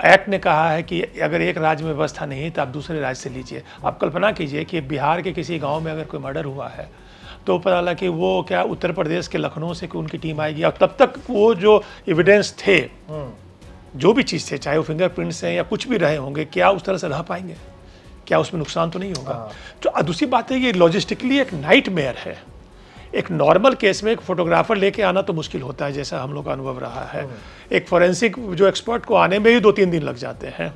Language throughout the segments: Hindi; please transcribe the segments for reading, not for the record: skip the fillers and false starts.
एक्ट ने कहा है कि अगर एक राज्य में व्यवस्था नहीं है तो आप दूसरे राज्य से लीजिए। आप कल्पना कीजिए कि बिहार के किसी गांव में अगर कोई मर्डर हुआ है तो पता लगा कि वो क्या उत्तर प्रदेश के लखनऊ से उनकी टीम आएगी, और तब तक वो जो एविडेंस थे, जो भी चीज़ थे, चाहे वो फिंगरप्रिंट्स हैं या कुछ भी रहे होंगे, क्या उस तरह से रह पाएंगे? क्या उसमें नुकसान तो नहीं होगा? तो दूसरी बात है, ये लॉजिस्टिकली एक नाइटमेयर है। एक नॉर्मल केस में एक फोटोग्राफर लेके आना तो मुश्किल होता है, जैसा हम लोग का अनुभव रहा है। एक फोरेंसिक जो एक्सपर्ट को आने में ही 2-3 दिन लग जाते हैं।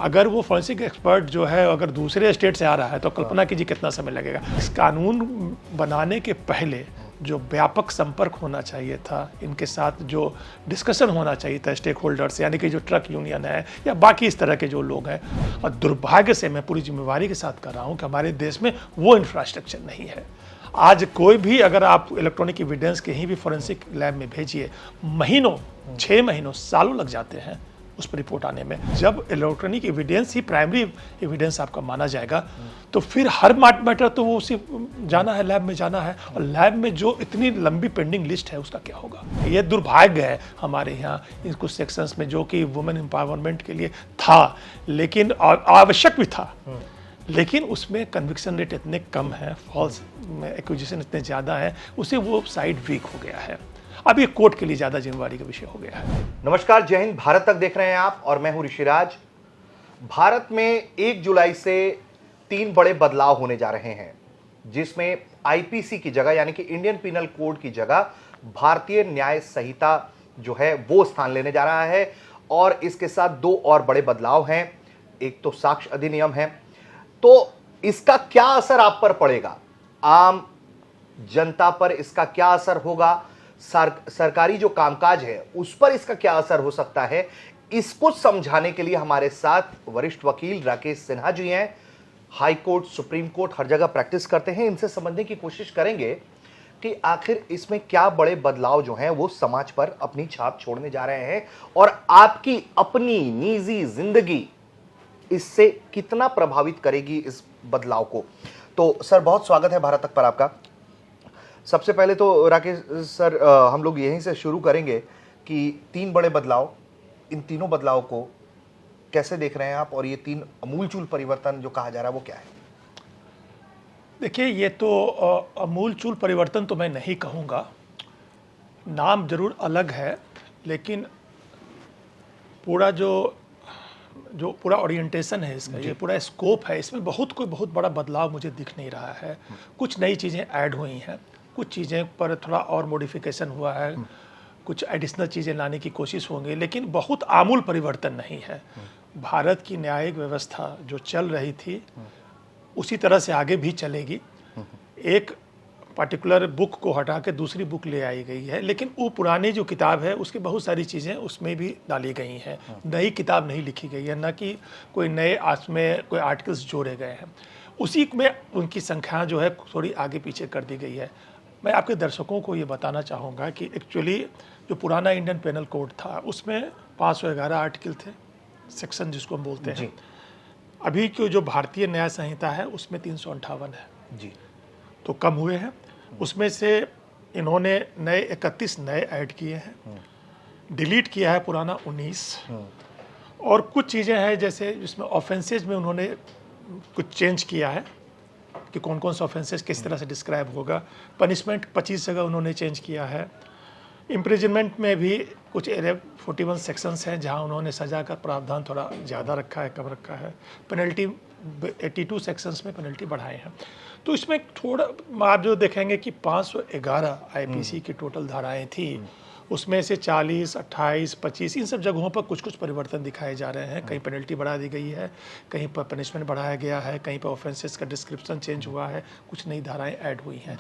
अगर वो फोरेंसिक एक्सपर्ट जो है अगर दूसरे स्टेट से आ रहा है तो कल्पना कीजिए कितना समय लगेगा। इस कानून बनाने के पहले जो व्यापक संपर्क होना चाहिए था, इनके साथ जो डिस्कशन होना चाहिए था स्टेक होल्डर्स, यानी कि जो ट्रक यूनियन है या बाकी इस तरह के जो लोग हैं, और दुर्भाग्य से मैं पूरी जिम्मेवारी के साथ कर रहा हूँ कि हमारे देश में वो इंफ्रास्ट्रक्चर नहीं है। आज कोई भी अगर आप इलेक्ट्रॉनिक एविडेंस कहीं भी फोरेंसिक लैब में भेजिए, महीनों, 6 महीनों, सालों लग जाते हैं उस पर रिपोर्ट आने में। जब इलेक्ट्रॉनिक एविडेंस ही प्राइमरी एविडेंस आपका माना जाएगा तो फिर हर मैटर तो वो उसी जाना है, लैब में जाना है, और लैब में जो इतनी लंबी पेंडिंग लिस्ट है उसका क्या होगा? ये दुर्भाग्य है हमारे यहाँ इन कुछ सेक्शंस में, जो कि वुमेन एम्पावरमेंट के लिए था, लेकिन आवश्यक भी था, लेकिन उसमें कन्विक्शन रेट इतने कम है, फॉल्स एक्विजिशन इतने ज़्यादा है, उसे वो साइड वीक हो गया है। अब ये कोर्ट के लिए ज़्यादा जिम्मेवारी का विषय हो गया है। नमस्कार, जय हिंद। भारत तक देख रहे हैं आप और मैं हूं ऋषिराज। भारत में 1 जुलाई से 3 बड़े बदलाव होने जा रहे हैं, जिसमें आईपीसी की जगह यानी कि इंडियन पिनल कोड की जगह भारतीय न्याय संहिता जो है वो स्थान लेने जा रहा है। और इसके साथ 2 और बड़े बदलाव हैं। एक तो साक्ष्य अधिनियम है। तो इसका क्या असर आप पर पड़ेगा, आम जनता पर इसका क्या असर होगा, सरकारी जो कामकाज है उस पर इसका क्या असर हो सकता है, इसको समझाने के लिए हमारे साथ वरिष्ठ वकील राकेश सिन्हा जी हैं। हाई कोर्ट, सुप्रीम कोर्ट, हर जगह प्रैक्टिस करते हैं। इनसे समझने की कोशिश करेंगे कि आखिर इसमें क्या बड़े बदलाव जो हैं वो समाज पर अपनी छाप छोड़ने जा रहे हैं और आपकी अपनी निजी जिंदगी इससे कितना प्रभावित करेगी इस बदलाव को। तो सर, बहुत स्वागत है भारत तक पर आपका। सबसे पहले तो राकेश सर, हम लोग यहीं से शुरू करेंगे कि 3 बड़े बदलाव, इन तीनों बदलाव को कैसे देख रहे हैं आप, और ये 3 अमूलचूल परिवर्तन जो कहा जा रहा है वो क्या है? देखिए, ये तो अमूलचूल परिवर्तन तो मैं नहीं कहूँगा, नाम जरूर अलग है, लेकिन पूरा जो पूरा ओरिएंटेशन है इसका, ये पूरा स्कोप है, इसमें बहुत बड़ा बदलाव मुझे दिख नहीं रहा है। कुछ नई चीज़ें ऐड हुई हैं, कुछ चीज़ें पर थोड़ा और मॉडिफिकेशन हुआ है, कुछ एडिशनल चीज़ें लाने की कोशिश होंगी, लेकिन बहुत आमूल परिवर्तन नहीं है। भारत की न्यायिक व्यवस्था जो चल रही थी उसी तरह से आगे भी चलेगी। एक पर्टिकुलर बुक को हटा के दूसरी बुक ले आई गई है, लेकिन वो पुरानी जो किताब है उसकी बहुत सारी चीज़ें उसमें भी डाली गई हैं। नई किताब नहीं लिखी गई है, न कि कोई नए में कोई आर्टिकल्स जोड़े गए हैं। उसी में उनकी संख्या जो है थोड़ी आगे पीछे कर दी गई है। मैं आपके दर्शकों को ये बताना चाहूँगा कि एक्चुअली जो पुराना इंडियन पेनल कोड था उसमें 511 आर्टिकल थे, सेक्शन जिसको हम बोलते हैं। अभी की जो भारतीय न्याय संहिता है उसमें 358 है जी, तो कम हुए हैं। उसमें से इन्होंने नए 31 नए ऐड किए हैं, डिलीट किया है पुराना 19, और कुछ चीज़ें हैं जैसे जिसमें ऑफेंसेज में उन्होंने कुछ चेंज किया है कि कौन कौन सा ऑफेंसेज किस तरह से डिस्क्राइब होगा। पनिशमेंट 25 जगह उन्होंने चेंज किया है। इम्प्रिजनमेंट में भी कुछ 41 सेक्शंस हैं जहां उन्होंने सज़ा का प्रावधान थोड़ा ज़्यादा रखा है, कम रखा है। पेनल्टी 82 सेक्शंस में पेनल्टी बढ़ाए हैं। तो इसमें थोड़ा आप जो देखेंगे कि 511 आईपीसी की टोटल धाराएं थी, उसमें से 40, 28, 25 इन सब जगहों पर कुछ कुछ परिवर्तन दिखाए जा रहे हैं। कहीं पेनल्टी बढ़ा दी गई है, कहीं पर पनिशमेंट बढ़ाया गया है, कहीं पर ऑफेंसेस का डिस्क्रिप्शन चेंज हुआ है, कुछ नई धाराएं ऐड हुई हैं।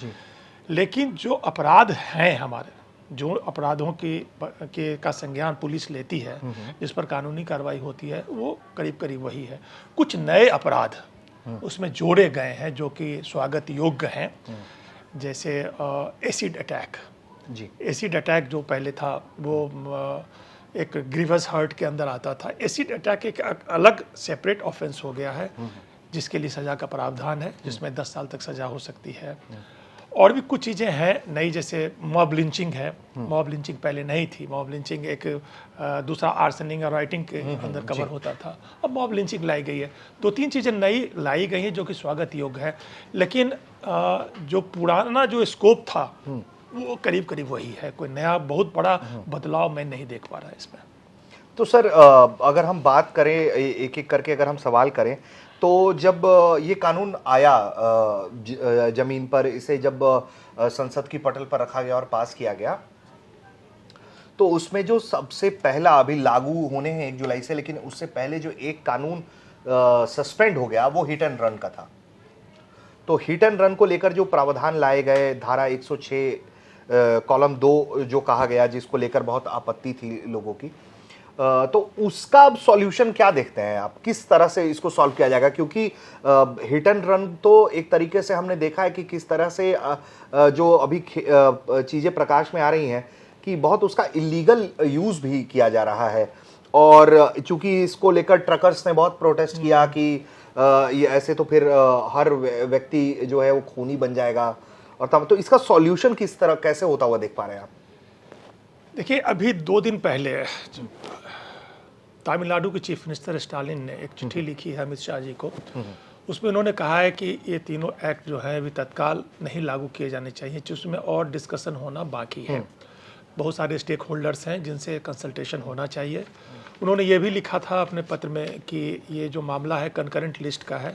लेकिन जो अपराध हैं हमारे, जो अपराधों का संज्ञान पुलिस लेती है, जिस पर कानूनी कार्रवाई होती है, वो करीब करीब वही है। कुछ नए अपराध उसमें जोड़े गए हैं जो कि स्वागत योग्य हैं, जैसे एसिड अटैक। एसिड अटैक जो पहले था वो एक ग्रीवस हर्ट के अंदर आता था। एसिड अटैक एक अलग सेपरेट ऑफेंस हो गया है जिसके लिए सज़ा का प्रावधान है, जिसमें 10 साल तक सज़ा हो सकती है। और भी कुछ चीज़ें हैं नई, जैसे मॉब लिंचिंग है। मॉब लिंचिंग पहले नहीं थी। मॉब लिंचिंग एक दूसरा आर्सनिंग और राइटिंग के अंदर कवर होता था, अब मॉब लिंचिंग लाई गई है। 2-3 चीज़ें नई लाई गई हैं जो कि स्वागत योग्य है, लेकिन जो पुराना जो स्कोप था वो करीब करीब वही है। कोई नया बहुत बड़ा बदलाव मैं नहीं देख पा रहा इसमें। तो सर अगर हम बात करें एक एक करके, अगर हम सवाल करें तो जब ये कानून आया जमीन पर, इसे जब संसद की पटल पर रखा गया और पास किया गया, तो उसमें जो सबसे पहला, अभी लागू होने हैं 1 जुलाई से, लेकिन उससे पहले जो एक कानून सस्पेंड हो गया वो हिट एंड रन का था। तो हिट एंड रन को लेकर जो प्रावधान लाए गए, धारा 106 कॉलम 2 जो कहा गया, जिसको लेकर बहुत आपत्ति थी लोगों की, तो उसका अब सॉल्यूशन क्या देखते हैं आप? किस तरह से इसको सॉल्व किया जाएगा? क्योंकि हिट एंड रन तो एक तरीके से हमने देखा है कि किस तरह से जो अभी चीज़ें प्रकाश में आ रही हैं कि बहुत उसका इलीगल यूज़ भी किया जा रहा है, और चूंकि इसको लेकर ट्रकर्स ने बहुत प्रोटेस्ट किया कि ये ऐसे तो फिर हर व्यक्ति जो है वो खूनी बन जाएगा, और तब तो इसका सॉल्यूशन किस तरह कैसे होता हुआ देख पा रहे हैं आप? देखिए, अभी 2 दिन पहले तमिलनाडु के चीफ मिनिस्टर स्टालिन ने एक चिट्ठी लिखी है अमित शाह जी को। उसमें उन्होंने कहा है कि ये तीनों एक्ट जो है अभी तत्काल नहीं लागू किए जाने चाहिए, जिसमें और डिस्कशन होना बाकी है। बहुत सारे स्टेक होल्डर्स हैं जिनसे कंसल्टेशन होना चाहिए। उन्होंने ये भी लिखा था अपने पत्र में कि ये जो मामला है कंकरेंट लिस्ट का है।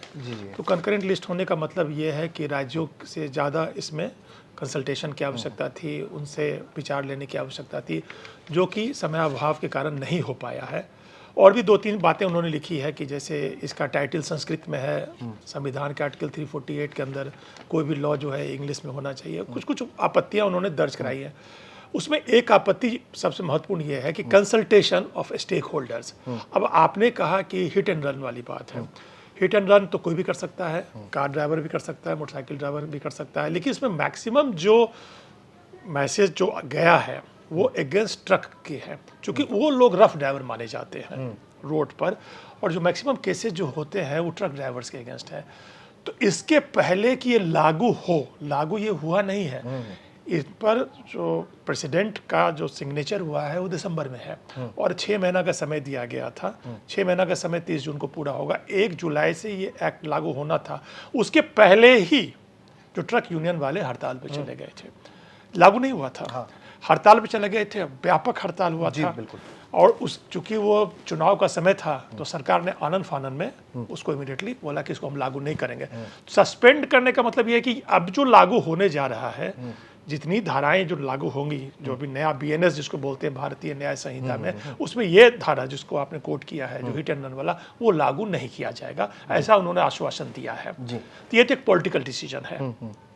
तो कंकरेंट लिस्ट होने का मतलब ये है कि राज्यों से ज़्यादा इसमें कंसल्टेशन की आवश्यकता थी, उनसे विचार लेने की आवश्यकता थी, जो कि समयाभाव के कारण नहीं हो पाया है। और भी 2-3 बातें उन्होंने लिखी है कि जैसे इसका टाइटल संस्कृत में है, संविधान के आर्टिकल 348 के अंदर कोई भी लॉ जो है इंग्लिश में होना चाहिए। कुछ आपत्तियां उन्होंने दर्ज कराई है। उसमें एक आपत्ति सबसे महत्वपूर्ण ये है कि कंसल्टेशन ऑफ स्टेक होल्डर्स। अब आपने कहा कि हिट एंड रन वाली बात है। हिट एंड रन तो कोई भी कर सकता है, कार ड्राइवर भी कर सकता है, मोटरसाइकिल ड्राइवर भी कर सकता है, लेकिन इसमें मैक्सिमम जो मैसेज जो गया है वो अगेंस्ट ट्रक के हैं, क्योंकि वो लोग रफ ड्राइवर माने जाते हैं रोड पर, और जो मैक्सिमम केसेस जो होते हैं वो ट्रक ड्राइवर्स के अगेंस्ट है। तो इसके पहले कि ये लागू ये हुआ नहीं है। इस पर जो प्रेसिडेंट का जो सिग्नेचर हुआ है वो दिसंबर में है, और 6 महीना का समय दिया गया था। 6 महीना का समय 30 जून को पूरा होगा। 1 जुलाई से ये एक्ट लागू होना था। उसके पहले ही जो ट्रक यूनियन वाले हड़ताल पे चले गए थे, लागू नहीं हुआ था। हड़ताल पे चले गए थे, व्यापक हड़ताल हुआ था। बिल्कुल। और उस चूंकि वो चुनाव का समय था तो सरकार ने आनन फानन में उसको इमीडिएटली बोला कि इसको हम लागू नहीं करेंगे। सस्पेंड करने का मतलब ये है कि अब जो लागू होने जा रहा है, जितनी धाराएं जो लागू होंगी, जो भी नया बीएनएस जिसको बोलते हैं भारतीय न्याय संहिता में, उसमें ये धारा जिसको आपने कोट किया है, जो हिट एंड रन वाला, वो लागू नहीं किया जाएगा, ऐसा उन्होंने आश्वासन दिया है। तो ये तो एक पॉलिटिकल डिसीजन है,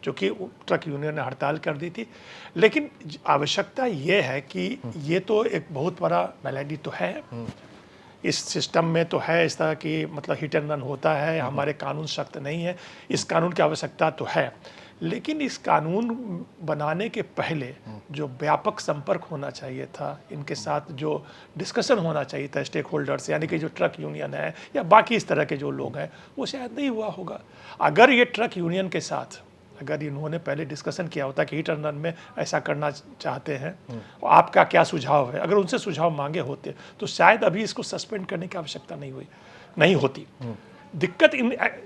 जो कि ट्रक यूनियन ने हड़ताल कर दी थी। लेकिन आवश्यकता ये है कि ये तो एक बहुत बड़ा मेलेडी तो है, इस सिस्टम में तो है इस तरह की, मतलब हिट एंड रन होता है, हमारे कानून सख्त नहीं है, इस कानून की आवश्यकता तो है। लेकिन इस कानून बनाने के पहले जो व्यापक संपर्क होना चाहिए था, इनके साथ जो डिस्कशन होना चाहिए था स्टेक होल्डर्स, यानी कि जो ट्रक यूनियन है या बाकी इस तरह के जो लोग हैं, वो शायद नहीं हुआ होगा। अगर ये ट्रक यूनियन के साथ अगर इन्होंने पहले डिस्कशन किया होता कि हिट एंड रन में ऐसा करना चाहते हैं, आपका क्या सुझाव है, अगर उनसे सुझाव मांगे होते तो शायद अभी इसको सस्पेंड करने की आवश्यकता नहीं होती। दिक्कत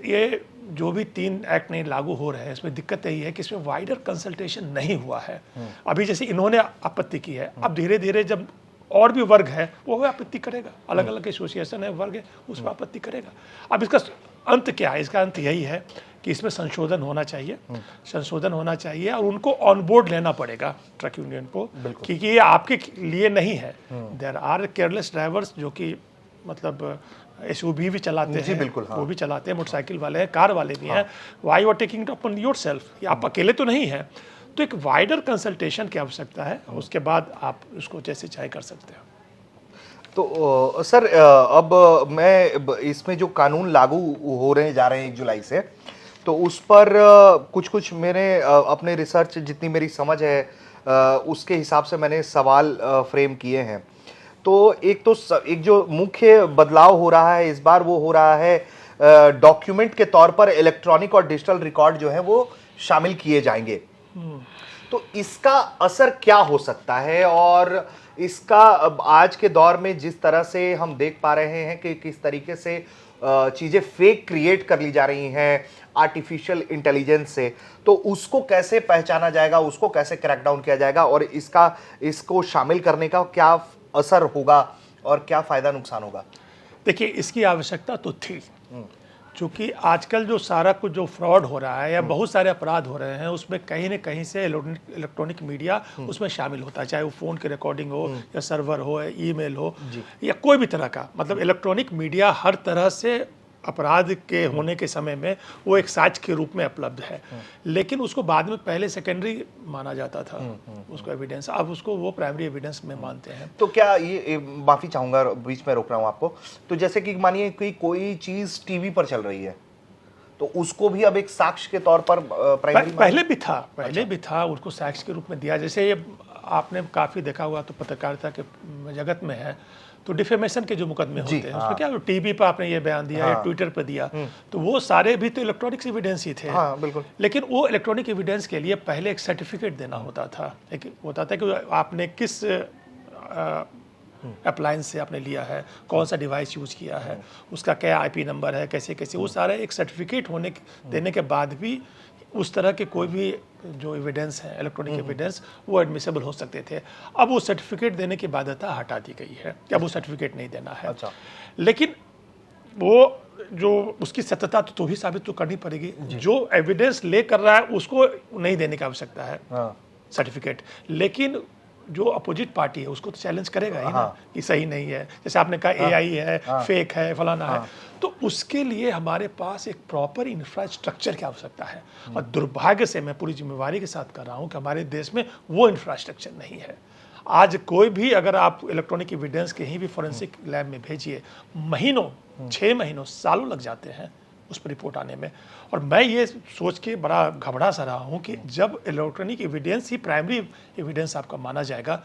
ये जो भी 3 एक्ट नहीं लागू हो रहे हैं, इसमें दिक्कत यही है कि इसमें वाइडर कंसल्टेशन नहीं हुआ है। अभी जैसे इन्होंने आपत्ति की है, अब धीरे धीरे जब और भी वर्ग है वो आपत्ति करेगा, अलग अलग एसोसिएशन है, वर्ग है, उस पर आपत्ति करेगा। अब इसका अंत क्या है? इसका अंत यही है कि इसमें संशोधन होना चाहिए और उनको ऑन बोर्ड लेना पड़ेगा ट्रक यूनियन को, क्योंकि ये आपके लिए नहीं है। देयर आर केयरलेस ड्राइवर्स जो कि मतलब एसयूवी भी चलाते हैं, बिल्कुल, वो भी चलाते हैं, मोटरसाइकिल वाले हैं, कार वाले भी हैं। Why you are taking it upon yourself? आप अकेले तो नहीं है। तो एक वाइडर कंसल्टेशन की आवश्यकता है, उसके बाद आप उसको जैसे चाहे कर सकते हो। तो सर अब मैं इसमें जो कानून लागू हो रहे जा रहे हैं 1 जुलाई से, तो उस पर कुछ मेरे अपने रिसर्च जितनी मेरी समझ है उसके हिसाब से मैंने सवाल फ्रेम किए हैं। तो एक जो मुख्य बदलाव हो रहा है इस बार, वो हो रहा है डॉक्यूमेंट के तौर पर इलेक्ट्रॉनिक और डिजिटल रिकॉर्ड जो है वो शामिल किए जाएंगे। तो इसका असर क्या हो सकता है, और इसका आज के दौर में जिस तरह से हम देख पा रहे हैं कि किस तरीके से चीजें फेक क्रिएट कर ली जा रही हैं आर्टिफिशियल इंटेलिजेंस से, तो उसको कैसे पहचाना जाएगा, उसको कैसे क्रैकडाउन किया जाएगा, और इसको शामिल करने का क्या असर होगा और क्या फायदा नुकसान होगा? देखिए, इसकी आवश्यकता तो थी, क्योंकि आजकल जो सारा कुछ जो फ्रॉड हो रहा है या बहुत सारे अपराध हो रहे हैं, उसमें कहीं न कहीं से इलेक्ट्रॉनिक मीडिया उसमें शामिल होता है, चाहे वो फ़ोन की रिकॉर्डिंग हो या सर्वर हो या ईमेल हो या कोई भी तरह का, मतलब इलेक्ट्रॉनिक मीडिया हर तरह से अपराध के होने के समय में वो एक साक्ष्य के रूप में उपलब्ध है। लेकिन उसको बाद में पहले सेकेंडरी माना जाता था, उसको एविडेंस, अब उसको वो प्राइमरी एविडेंस में मानते हैं। तो क्या ये माफी चाहूंगा, बीच में रोक रहा हूं आपको, तो जैसे कि मानिए कि कोई चीज टीवी पर चल रही है, तो उसको भी अब एक साक्ष्य के तौर पर प्राइमरी पहले भी था, पहले भी था, उसको साक्ष्य के रूप में दिया। जैसे ये आपने काफ़ी देखा हुआ, तो पत्रकारिता के जगत में है, तो डिफेमेशन के जो मुकदमे होते हैं, उसमें क्या टीवी पर आपने ये बयान दिया या ट्विटर पर दिया, तो वो सारे भी तो इलेक्ट्रॉनिक एविडेंस ही थे। बिल्कुल। लेकिन वो इलेक्ट्रॉनिक एविडेंस के लिए पहले एक सर्टिफिकेट देना होता था, एक होता था कि आपने किस अप्लायंस से आपने लिया है, कौन सा डिवाइस यूज़ किया है, उसका क्या आईपी नंबर है, कैसे कैसे, वो सारा एक सर्टिफिकेट देने के बाद भी उस तरह के कोई भी जो एविडेंस है, इलेक्ट्रॉनिक एविडेंस, वो एडमिसेबल हो सकते थे। अब वो सर्टिफिकेट देने की बाध्यता हटा दी गई है कि अब वो सर्टिफिकेट नहीं देना है। अच्छा। लेकिन वो जो उसकी सत्यता तो भी साबित तो करनी पड़ेगी। जो एविडेंस ले कर रहा है उसको नहीं देने की आवश्यकता है सर्टिफिकेट, लेकिन जो अपोजिट पार्टी है उसको तो चैलेंज करेगा ही ना कि सही नहीं है। जैसे आपने कहा एआई है, फेक है, फलाना है, तो उसके लिए हमारे पास एक प्रॉपर इंफ्रास्ट्रक्चर की आवश्यकता है। और दुर्भाग्य से, मैं पूरी जिम्मेवारी के साथ कर रहा हूँ, कि हमारे देश में वो इंफ्रास्ट्रक्चर नहीं है। आज कोई भी, अगर आप इलेक्ट्रॉनिक एविडेंस कहीं भी फॉरेंसिक लैब में भेजिए, महीनों, 6 महीनों, सालों लग जाते हैं उस पर रिपोर्ट आने में। और मैं ये सोच के बड़ा घबरा सा रहा हूँ कि जब इलेक्ट्रॉनिक एविडेंस ही प्राइमरी एविडेंस आपका माना जाएगा,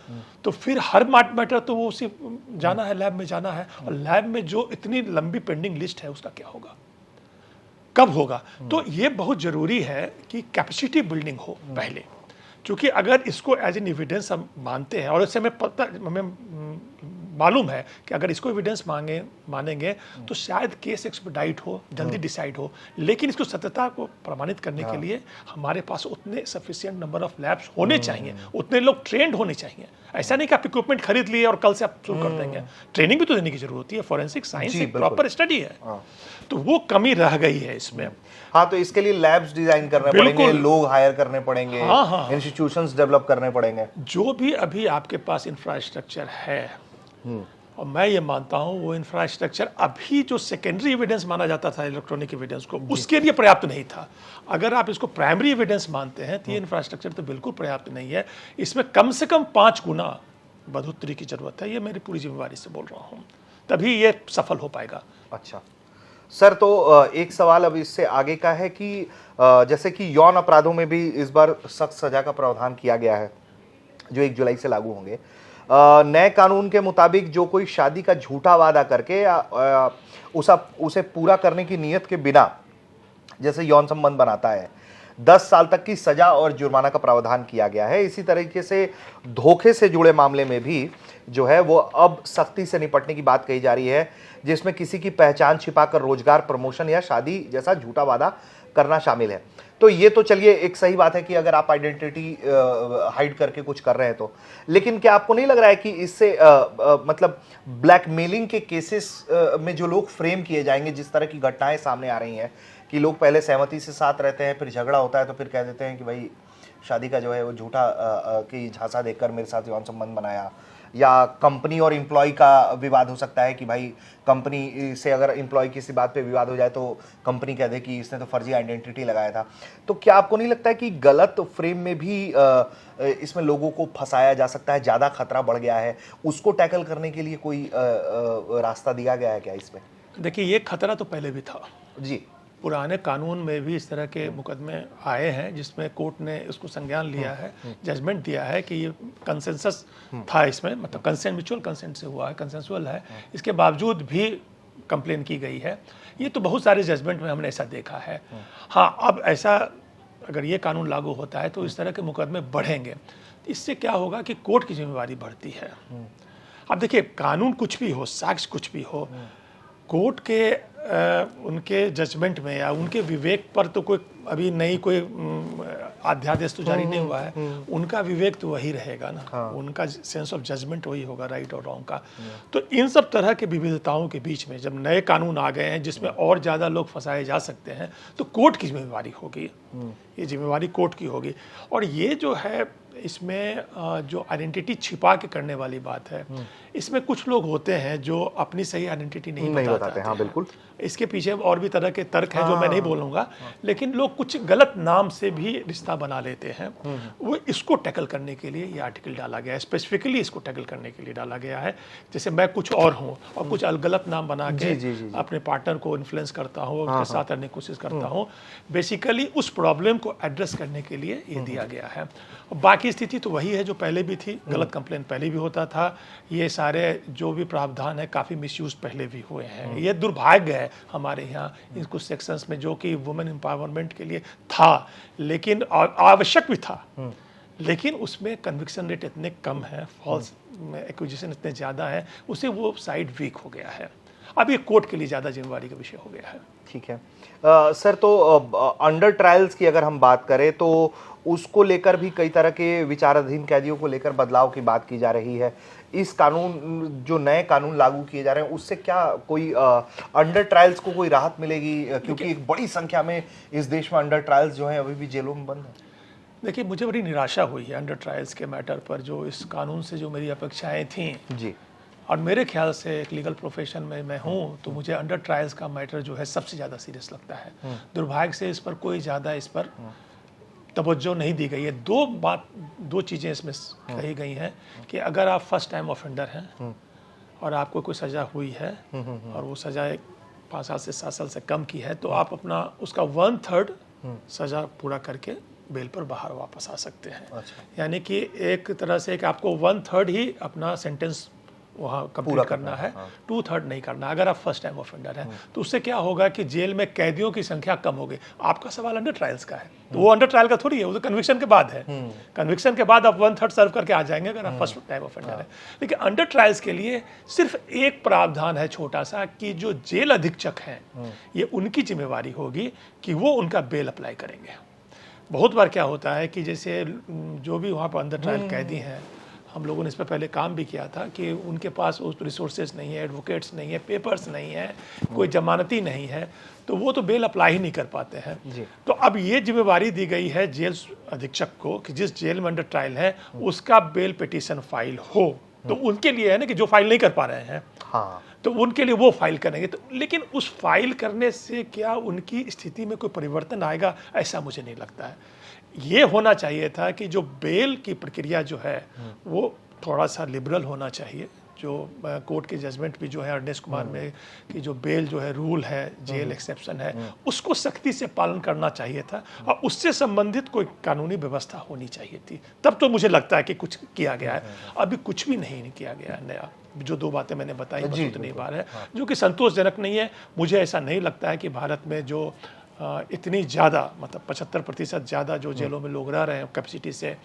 तो फिर हर मैटर तो वो उसी जाना है, लैब में जाना है, और लैब में जो इतनी लंबी पेंडिंग लिस्ट है उसका क्या होगा, कब होगा? तो ये बहुत ज़रूरी है कि कैपेसिटी बिल्डिंग हो पहले, क्योंकि अगर इसको एज एन एविडेंस हम मानते हैं, और इससे हमें मालूम है कि अगर इसको एविडेंस मानेंगे तो शायद केस एक्सपेडाइट हो, जल्दी डिसाइड हो। लेकिन इसको सत्यता को प्रमाणित करने के लिए हमारे पास उतने सफिशिएंट नंबर ऑफ लैब्स होने चाहिए, उतने लोग ट्रेंड होने चाहिए। ऐसा नहीं कि आप इक्विपमेंट खरीद लिए और कल से आप शुरू कर देंगे, ट्रेनिंग भी तो देने की जरूरत होती है। फॉरेंसिक साइंस एक प्रॉपर स्टडी है, तो वो कमी रह गई है इसमें। तो इसके लिए लैब्स डिजाइन करने पड़ेंगे, लोग हायर करने पड़ेंगे, इंस्टीट्यूशंस डेवलप करने पड़ेंगे। जो भी अभी आपके पास इंफ्रास्ट्रक्चर है, और मैं ये मानता हूँ वो इंफ्रास्ट्रक्चर अभी जो सेकेंडरी एविडेंस माना जाता था इलेक्ट्रॉनिक एविडेंस को, उसके लिए पर्याप्त नहीं था। अगर आप इसको प्राइमरी एविडेंस मानते हैं तो ये इंफ्रास्ट्रक्चर तो बिल्कुल पर्याप्त नहीं है। इसमें कम से कम 5 गुना बढ़ोतरी की जरूरत है। ये मेरी पूरी जिम्मेवारी से बोल रहा हूँ, तभी ये सफल हो पाएगा। अच्छा सर, तो एक सवाल अब इससे आगे का है कि जैसे कि यौन अपराधों में भी इस बार सख्त सजा का प्रावधान किया गया है, जो 1 जुलाई से लागू होंगे। नए कानून के मुताबिक जो कोई शादी का झूठा वादा करके उसे पूरा करने की नीयत के बिना जैसे यौन संबंध बनाता है, 10 साल तक की सजा और जुर्माना का प्रावधान किया गया है। इसी तरीके से धोखे से जुड़े मामले में भी जो है वो अब सख्ती से निपटने की बात कही जा रही है, जिसमें किसी की पहचान छिपाकर रोजगार, प्रमोशन या शादी जैसा झूठा वादा करना शामिल है। तो ये तो चलिए एक सही बात है कि अगर आप आइडेंटिटी हाइड करके कुछ कर रहे हैं तो, लेकिन क्या आपको नहीं लग रहा है कि इससे मतलब ब्लैकमेलिंग के केसेस में जो लोग फ्रेम किए जाएंगे, जिस तरह की घटनाएं सामने आ रही हैं कि लोग पहले सहमति से साथ रहते हैं, फिर झगड़ा होता है तो फिर कह देते हैं कि भाई शादी का जो है वो झूठा की झांसा देकर मेरे साथ यौन संबंध बनाया, या कंपनी और एम्प्लॉय का विवाद हो सकता है कि भाई कंपनी से अगर एम्प्लॉय किसी बात पे विवाद हो जाए तो कंपनी कह दे कि इसने तो फर्जी आइडेंटिटी लगाया था। तो क्या आपको नहीं लगता है कि गलत फ्रेम में भी इसमें लोगों को फंसाया जा सकता है, ज़्यादा खतरा बढ़ गया है, उसको टैकल करने के लिए कोई रास्ता दिया गया है क्या इसमें? देखिए, ये खतरा तो पहले भी था जी। पुराने कानून में भी इस तरह के मुकदमे आए हैं जिसमें कोर्ट ने इसको संज्ञान लिया है, जजमेंट दिया है कि ये कंसेंसस था इसमें, मतलब कंसेंट, म्यूचुअल कंसेंट से हुआ है, कंसेंसुअल है, इसके बावजूद भी कंप्लेन की गई है। ये तो बहुत सारे जजमेंट में हमने ऐसा देखा है। हाँ, अब ऐसा अगर ये कानून लागू होता है तो इस तरह के मुकदमे बढ़ेंगे। इससे क्या होगा कि कोर्ट की जिम्मेवारी बढ़ती है। अब देखिए, कानून कुछ भी हो, साक्ष्य कुछ भी हो, कोर्ट के उनके जजमेंट में या उनके विवेक पर तो कोई अभी नई कोई अध्यादेश तो जारी नहीं हुआ है। उनका विवेक तो वही रहेगा ना। हाँ। उनका सेंस ऑफ जजमेंट वही होगा, राइट और रॉन्ग का। तो इन सब तरह के विविधताओं के बीच में जब नए कानून आ गए हैं जिसमें और ज़्यादा लोग फंसाए जा सकते हैं, तो कोर्ट की जिम्मेवारी होगी, ये जिम्मेवारी कोर्ट की होगी। और ये जो है, इसमें जो आइडेंटिटी छिपा के करने वाली बात है, इसमें कुछ लोग होते हैं जो अपनी सही आइडेंटिटी नहीं बताते हैं। हाँ, बिल्कुल। इसके पीछे और भी तरह के तर्क हैं जो मैं नहीं बोलूँगा, लेकिन लोग कुछ गलत नाम से भी रिश्ता बना लेते हैं। वो इसको टैकल करने के लिए ये आर्टिकल डाला गया है, स्पेसिफिकली इसको टैकल करने के लिए डाला गया है। जैसे मैं कुछ और हूँ और कुछ गलत नाम बना के अपने पार्टनर को इन्फ्लुएंस करता हूँ, उसके साथ रहने की कोशिश करता हूँ। बेसिकली उस प्रॉब्लम को एड्रेस करने के लिए ये दिया गया है। बाकी स्थिति तो वही है जो पहले भी थी, गलत कंप्लेंट पहले भी होता था। ये सारे जो भी प्रावधान है काफ़ी मिसयूज पहले भी हुए हैं। ये दुर्भाग्य है हमारे यहाँ इन कुछ सेक्शंस में, जो कि वुमेन एम्पावरमेंट के लिए था, लेकिन आवश्यक भी था, लेकिन उसमें कन्विक्शन रेट इतने कम है, फॉल्स एक्विजिशन इतने ज़्यादा है, उससे वो साइड वीक हो गया है। अब ये कोर्ट के लिए ज़्यादा जिम्मेवारी का विषय हो गया है। ठीक है सर, तो अंडर ट्रायल्स की अगर हम बात करें तो उसको लेकर भी कई तरह के विचाराधीन कैदियों को लेकर बदलाव की बात की जा रही है। इस कानून, जो नए कानून लागू किए जा रहे हैं, उससे क्या कोई अंडर ट्रायल्स को कोई राहत मिलेगी? क्योंकि एक बड़ी संख्या में इस देश में अंडर ट्रायल्स जो हैं अभी भी जेलों में बंद हैं। देखिए, मुझे बड़ी निराशा हुई है अंडर ट्रायल्स के मैटर पर। जो इस कानून से जो मेरी अपेक्षाएं थीं जी, और मेरे ख्याल से एक लीगल प्रोफेशन में मैं हूँ, तो मुझे अंडर ट्रायल्स का मैटर जो है सबसे ज़्यादा सीरियस लगता है। दुर्भाग्य से इस पर कोई ज़्यादा इस पर तवज्जो नहीं दी गई है। दो चीज़ें इसमें कही गई हैं कि अगर आप फर्स्ट टाइम ऑफेंडर हैं और आपको कोई सज़ा हुई है और वो सज़ा 5 साल से 7 साल से कम की है, तो आप अपना उसका 1/3 सज़ा पूरा करके बेल पर बाहर वापस आ सकते हैं। अच्छा। यानी कि एक तरह से कि आपको 1/3 ही अपना सेंटेंस वहाँ कंप्लीट करना है, 2/3 नहीं करना अगर आप फर्स्ट टाइम ऑफेंडर हैं। तो उससे क्या होगा कि जेल में कैदियों की संख्या कम होगी। आपका सवाल अंडर ट्रायल्स का है, तो वो अंडर ट्रायल का थोड़ी है, वो तो कन्विक्शन के बाद है। कन्विक्शन के बाद आप 1/3 सर्व करके आ जाएंगे अगर आप फर्स्ट टाइम ऑफेंडर है। लेकिन अंडर ट्रायल्स के लिए सिर्फ एक प्रावधान है छोटा सा, कि जो जेल अधीक्षक हैं, ये उनकी जिम्मेवारी होगी कि वो उनका बेल अप्लाई करेंगे। बहुत बार क्या होता है कि जैसे जो भी वहाँ पर अंडर ट्रायल कैदी हैं, हम लोगों ने इस पर पहले काम भी किया था कि उनके पास उस रिसोर्सेज नहीं है, एडवोकेट्स नहीं है, पेपर्स नहीं है, कोई जमानती नहीं है, तो वो तो बेल अप्लाई ही नहीं कर पाते हैं। तो अब ये जिम्मेवारी दी गई है जेल अधीक्षक को कि जिस जेल में अंडर ट्रायल है उसका बेल पिटीशन फाइल हो। तो उनके लिए है ना कि जो फाइल नहीं कर पा रहे हैं, हाँ, तो उनके लिए वो फाइल करेंगे। तो लेकिन उस फाइल करने से क्या उनकी स्थिति में कोई परिवर्तन आएगा, ऐसा मुझे नहीं लगता है। ये होना चाहिए था कि जो बेल की प्रक्रिया जो है वो थोड़ा सा लिबरल होना चाहिए। जो कोर्ट के जजमेंट भी जो है अर्नेस्ट कुमार में कि जो बेल जो है रूल है, जेल एक्सेप्शन है, उसको सख्ती से पालन करना चाहिए था और उससे संबंधित कोई कानूनी व्यवस्था होनी चाहिए थी। तब तो मुझे लगता है कि कुछ किया गया है। अभी कुछ भी नहीं किया गया है नया। जो 2 बातें मैंने बताई बस उतनी बार है, जो कि संतोषजनक नहीं है। मुझे ऐसा नहीं लगता है कि भारत में जो इतनी ज़्यादा, मतलब 75% ज़्यादा जो जेलों में लोग रह रहे हैं कैपेसिटी से,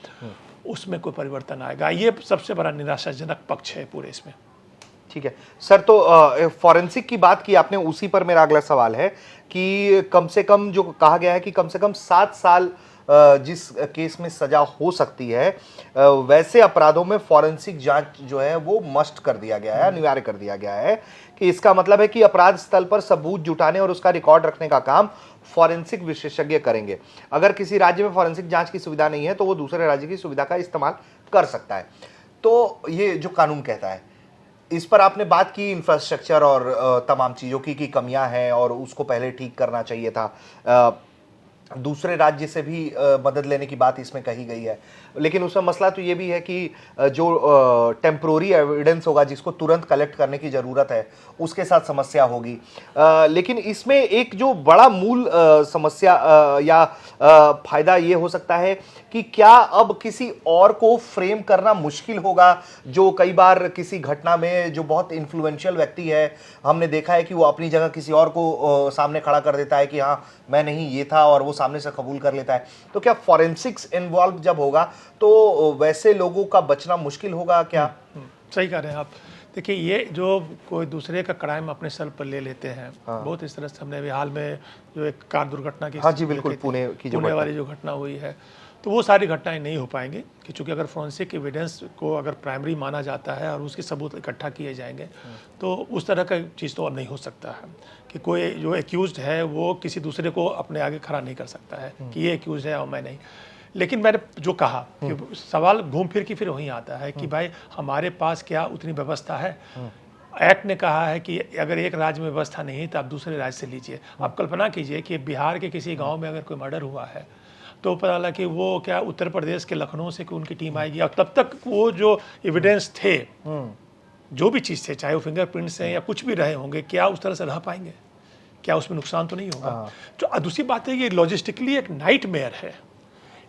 उसमें कोई परिवर्तन आएगा। ये सबसे बड़ा निराशाजनक पक्ष है पूरे इसमें। ठीक है सर, तो फॉरेंसिक की बात की आपने, उसी पर मेरा अगला सवाल है कि कम से कम जो कहा गया है कि कम से कम 7 साल जिस केस में सजा हो सकती है, वैसे अपराधों में फॉरेंसिक जांच जो है वो मस्ट कर दिया गया है, अनिवार्य कर दिया गया है। कि इसका मतलब है कि अपराध स्थल पर सबूत जुटाने और उसका रिकॉर्ड रखने का काम फॉरेंसिक विशेषज्ञ करेंगे। अगर किसी राज्य में फॉरेंसिक जांच की सुविधा नहीं है तो वो दूसरे राज्य की सुविधा का इस्तेमाल कर सकता है। तो ये जो कानून कहता है, इस पर आपने बात की इंफ्रास्ट्रक्चर और तमाम चीज़ों की कमियां हैं और उसको पहले ठीक करना चाहिए था। दूसरे राज्य से भी मदद लेने की बात इसमें कही गई है, लेकिन उसमें मसला तो ये भी है कि जो टेम्प्रोरी एविडेंस होगा जिसको तुरंत कलेक्ट करने की ज़रूरत है, उसके साथ समस्या होगी। लेकिन इसमें एक जो बड़ा मूल समस्या या फायदा ये हो सकता है कि क्या अब किसी और को फ्रेम करना मुश्किल होगा, जो कई बार किसी घटना में जो बहुत इन्फ्लुएंशियल व्यक्ति है, हमने देखा है कि वो अपनी जगह किसी और को सामने खड़ा कर देता है कि हाँ मैं नहीं, ये था, और वो सामने से कबूल कर लेता है, तो क्या फॉरेंसिक्स इन्वॉल्व जब होगा तो वैसे लोगों का बचना मुश्किल होगा क्या? सही कह रहे हैं आप। देखिए, ये जो कोई दूसरे का क्राइम अपने सर पर ले लेते हैं, बहुत इस तरह से हमने अभी हाल में जो एक कार दुर्घटना की, हाँ जी बिल्कुल, पुणे की जो पुणे वाली जो घटना हुई है, तो वो सारी घटनाएं नहीं हो पाएंगी कि चूंकि अगर फोरेंसिक एविडेंस को अगर प्राइमरी माना जाता है और उसके सबूत इकट्ठा किए जाएंगे तो उस तरह का चीज़ तो अब नहीं हो सकता है कि कोई जो एक्यूज्ड है वो किसी दूसरे को अपने आगे खड़ा नहीं कर सकता है कि ये एक्यूज है और मैं नहीं। लेकिन मैंने जो कहा कि सवाल घूम फिर के फिर वहीं आता है कि भाई हमारे पास क्या उतनी व्यवस्था है। एक्ट ने कहा है कि अगर एक राज्य में व्यवस्था नहीं है तो आप दूसरे राज्य से लीजिए। आप कल्पना कीजिए कि बिहार के किसी गांव में अगर कोई मर्डर हुआ है तो पता लगा कि वो क्या उत्तर प्रदेश के लखनऊ से उनकी टीम आएगी और तब तक वो जो एविडेंस थे, जो भी चीज़ थे, चाहे वो फिंगरप्रिंट्स हैं या कुछ भी रहे होंगे, क्या उस तरह से रह पाएंगे? क्या उसमें नुकसान तो नहीं होगा? तो दूसरी बात है, ये लॉजिस्टिकली एक नाइटमेयर है।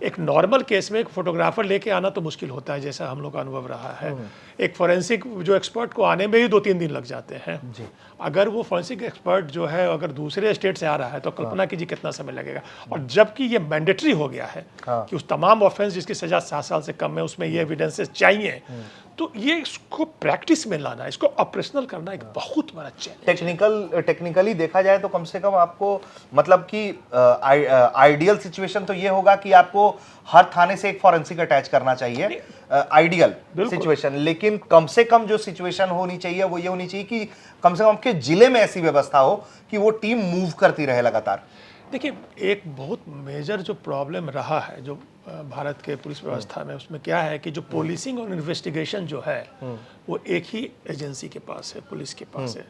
एक नॉर्मल केस में एक फोटोग्राफर लेके आना तो मुश्किल होता है, जैसा हम लोग का अनुभव रहा है। एक फोरेंसिक जो एक्सपर्ट को आने में ही 2-3 दिन लग जाते हैं जी। अगर वो फोरेंसिक एक्सपर्ट जो है अगर दूसरे स्टेट से आ रहा है तो कल्पना कीजिए कितना समय लगेगा। और जबकि ये मैंडेटरी हो गया है कि उस तमाम ऑफेंस जिसकी सजा 7 साल से कम है उसमें ये एविडेंसेस चाहिए, तो ये इसको प्रैक्टिस में लाना, इसको ऑपरेशनल करना एक बहुत बड़ा चैलेंज। टेक्निकली देखा जाए तो कम से कम आपको मतलब कि आइडियल सिचुएशन तो ये होगा कि आपको हर थाने से एक फॉरेंसिक अटैच करना चाहिए, आइडियल सिचुएशन। लेकिन कम से कम जो सिचुएशन होनी चाहिए वो ये होनी चाहिए कि कम से कम आपके जिले में ऐसी व्यवस्था हो कि वो टीम मूव करती रहे लगातार। देखिए, एक बहुत मेजर जो प्रॉब्लम रहा है जो भारत के पुलिस व्यवस्था में, उसमें क्या है कि जो पुलिसिंग और इन्वेस्टिगेशन जो है वो एक ही एजेंसी के पास है, पुलिस के पास है।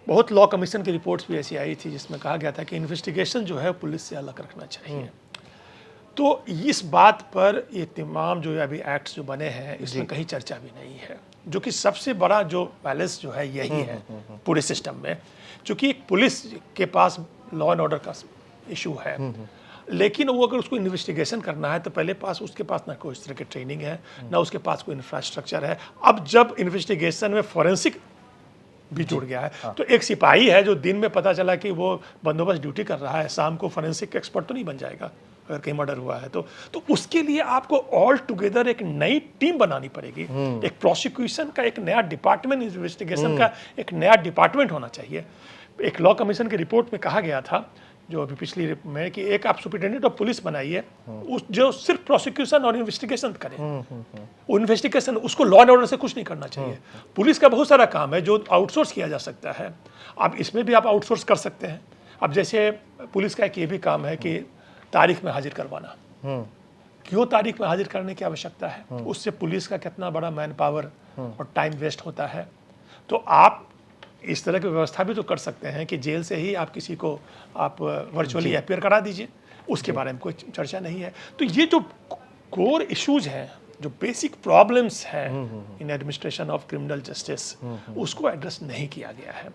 बहुत लॉ कमीशन की रिपोर्ट्स भी ऐसी आई थी जिसमें कहा गया था कि इन्वेस्टिगेशन जो है पुलिस से अलग रखना चाहिए। तो इस बात पर ये तमाम जो अभी एक्ट्स जो बने हैं इसमें कहीं चर्चा भी नहीं है, जो कि सबसे बड़ा जो बैलेंस जो है यही है पूरे सिस्टम में। क्योंकि एक पुलिस के पास लॉ एंड ऑर्डर का इशू है, लेकिन वो अगर उसको इन्वेस्टिगेशन करना है तो पहले पास उसके पास ना कोई इस तरह की ट्रेनिंग है, ना उसके पास कोई इंफ्रास्ट्रक्चर है। अब जब इन्वेस्टिगेशन में फॉरेंसिक भी जुड़ गया है तो एक सिपाही है जो दिन में पता चला कि वो बंदोबस्त ड्यूटी कर रहा है, शाम को फॉरेंसिक एक्सपर्ट तो नहीं बन जाएगा अगर कहीं मर्डर हुआ है तो उसके लिए आपको ऑल टुगेदर एक नई टीम बनानी पड़ेगी। एक प्रोसिक्यूशन का एक नया डिपार्टमेंट, इन्वेस्टिगेशन का एक नया डिपार्टमेंट होना चाहिए। एक लॉ कमीशन की रिपोर्ट में कहा गया था जो अभी पिछली में कि एक आप सुपरिटेंडेंट ऑफ पुलिस बनाइए जो सिर्फ प्रोसिक्यूशन और इन्वेस्टिगेशन करे। वो इन्वेस्टिगेशन उसको लॉ एंड ऑर्डर से कुछ नहीं करना चाहिए। पुलिस का बहुत सारा काम है जो आउटसोर्स किया जा सकता है, आप इसमें भी आप आउटसोर्स कर सकते हैं। अब जैसे पुलिस का एक ये भी काम है कि तारीख में हाजिर करवाना, क्यों तारीख में हाजिर करने की आवश्यकता है, उससे पुलिस का कितना बड़ा मैन पावर और टाइम वेस्ट होता है। तो आप इस तरह की व्यवस्था भी तो कर सकते हैं कि जेल से ही आप किसी को आप वर्चुअली अपीयर करा दीजिए, उसके बारे में कोई चर्चा नहीं है। तो ये जो कोर इश्यूज हैं, जो बेसिक प्रॉब्लम्स हैं in administration of criminal justice, उसको एड्रेस नहीं किया गया है।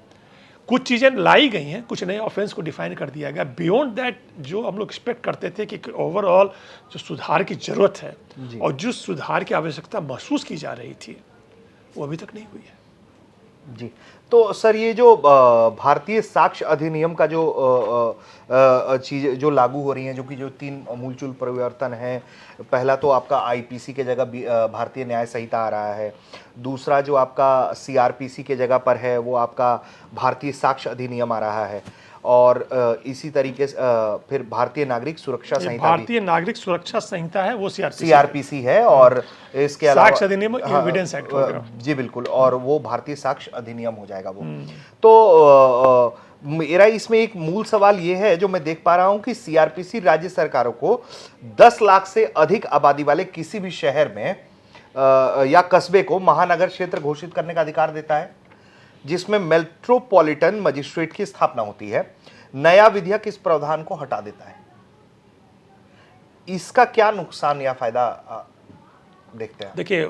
कुछ चीज़ें लाई गई हैं, कुछ नए ऑफेंस को डिफाइन कर दिया गया। बियॉन्ड दैट जो हम लोग एक्सपेक्ट करते थे कि ओवरऑल जो सुधार की जरूरत है और जो सुधार की आवश्यकता महसूस की जा रही थी वो अभी तक नहीं हुई है। जी, तो सर ये जो भारतीय साक्ष्य अधिनियम का जो चीज़ जो लागू हो रही हैं, जो कि जो 3 अमूलचूल परिवर्तन हैं, पहला तो आपका आईपीसी के जगह भारतीय न्याय संहिता आ रहा है, दूसरा जो आपका सीआरपीसी के जगह पर है वो आपका भारतीय साक्ष्य अधिनियम आ रहा है, और इसी तरीके से फिर भारतीय नागरिक सुरक्षा संहिता, भारतीय नागरिक सुरक्षा संहिता है वो सीआरपीसी है, और इसके अलावा साक्ष्य अधिनियम एविडेंस एक्ट हो गया। जी बिल्कुल, और वो भारतीय साक्ष्य अधिनियम हो जाएगा वो। तो मेरा इसमें एक मूल सवाल ये है जो मैं देख पा रहा हूं कि सीआरपीसी राज्य सरकारों को 10 लाख से अधिक आबादी वाले किसी भी शहर में या कस्बे को महानगर क्षेत्र घोषित करने का अधिकार देता है, जिसमें मेट्रोपॉलिटन मजिस्ट्रेट की स्थापना होती है। नया विधेयक इस प्रावधान को हटा देता है। इसका क्या नुकसान या फायदा देखते हैं? देखिए,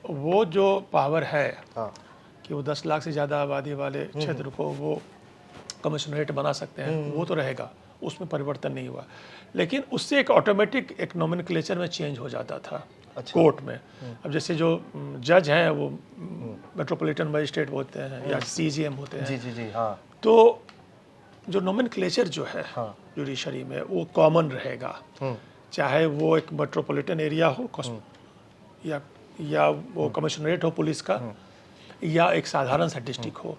वो जो पावर है कि वो 10 लाख से ज़्यादा आबादी वाले क्षेत्र को वो कमिश्नरेट बना सकते हैं, वो तो रहेगा, उसमें परिवर्तन नहीं हुआ। लेकिन उससे एक ऑटोमेटिक एक नोमेनक्लेचर में चेंज हो जाता था। अच्छा। कोर्ट में अब जैसे जो जज हैं वो मेट्रोपॉलिटन मजिस्ट्रेट होते हैं या सीजीएम होते हैं। जी जी जी हाँ। तो जो नोमेनक्लेचर जो है हाँ। जुडिशरी में वो कॉमन रहेगा, चाहे वो एक मेट्रोपॉलिटन एरिया हो या वो कमिश्नरेट हो पुलिस का, या एक साधारण सा डिस्ट्रिक्ट हो।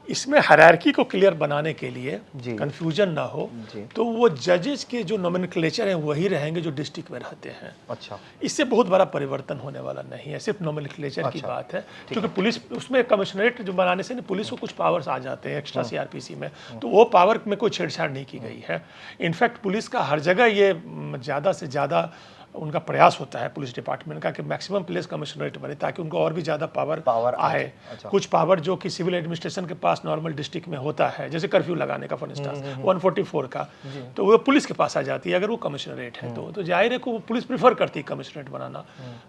इसमें हायरार्की को क्लियर बनाने के लिए, कंफ्यूजन ना हो, तो वो जजेस के जो नोमेनक्लेचर हैं वही रहेंगे जो डिस्ट्रिक्ट में रहते हैं। अच्छा, इससे बहुत बड़ा परिवर्तन होने वाला नहीं है, सिर्फ नोमेनक्लेचर की बात है। क्योंकि पुलिस उसमें कमिश्नरेट जो बनाने से पुलिस को कुछ पावर्स आ जाते हैं एक्स्ट्रा सीआरपीसी में, तो वो पावर में कोई छेड़छाड़ नहीं की गई है। इनफैक्ट पुलिस का हर जगह ये ज़्यादा से ज़्यादा उनका प्रयास होता है पुलिस डिपार्टमेंट का कि मैक्सिमम पुलिस कमिश्नरेट बने ताकि उनको और भी ज़्यादा पावर आए। अच्छा। कुछ पावर जो कि सिविल एडमिनिस्ट्रेशन के पास नॉर्मल डिस्ट्रिक्ट में होता है, जैसे कर्फ्यू लगाने का फॉर इंस्टेंस 144 का, तो वो पुलिस के पास आ जाती है अगर वो कमिश्नरेट है तो जाहिर है कि वो पुलिस प्रीफर करती है कमिश्नरेट बनाना।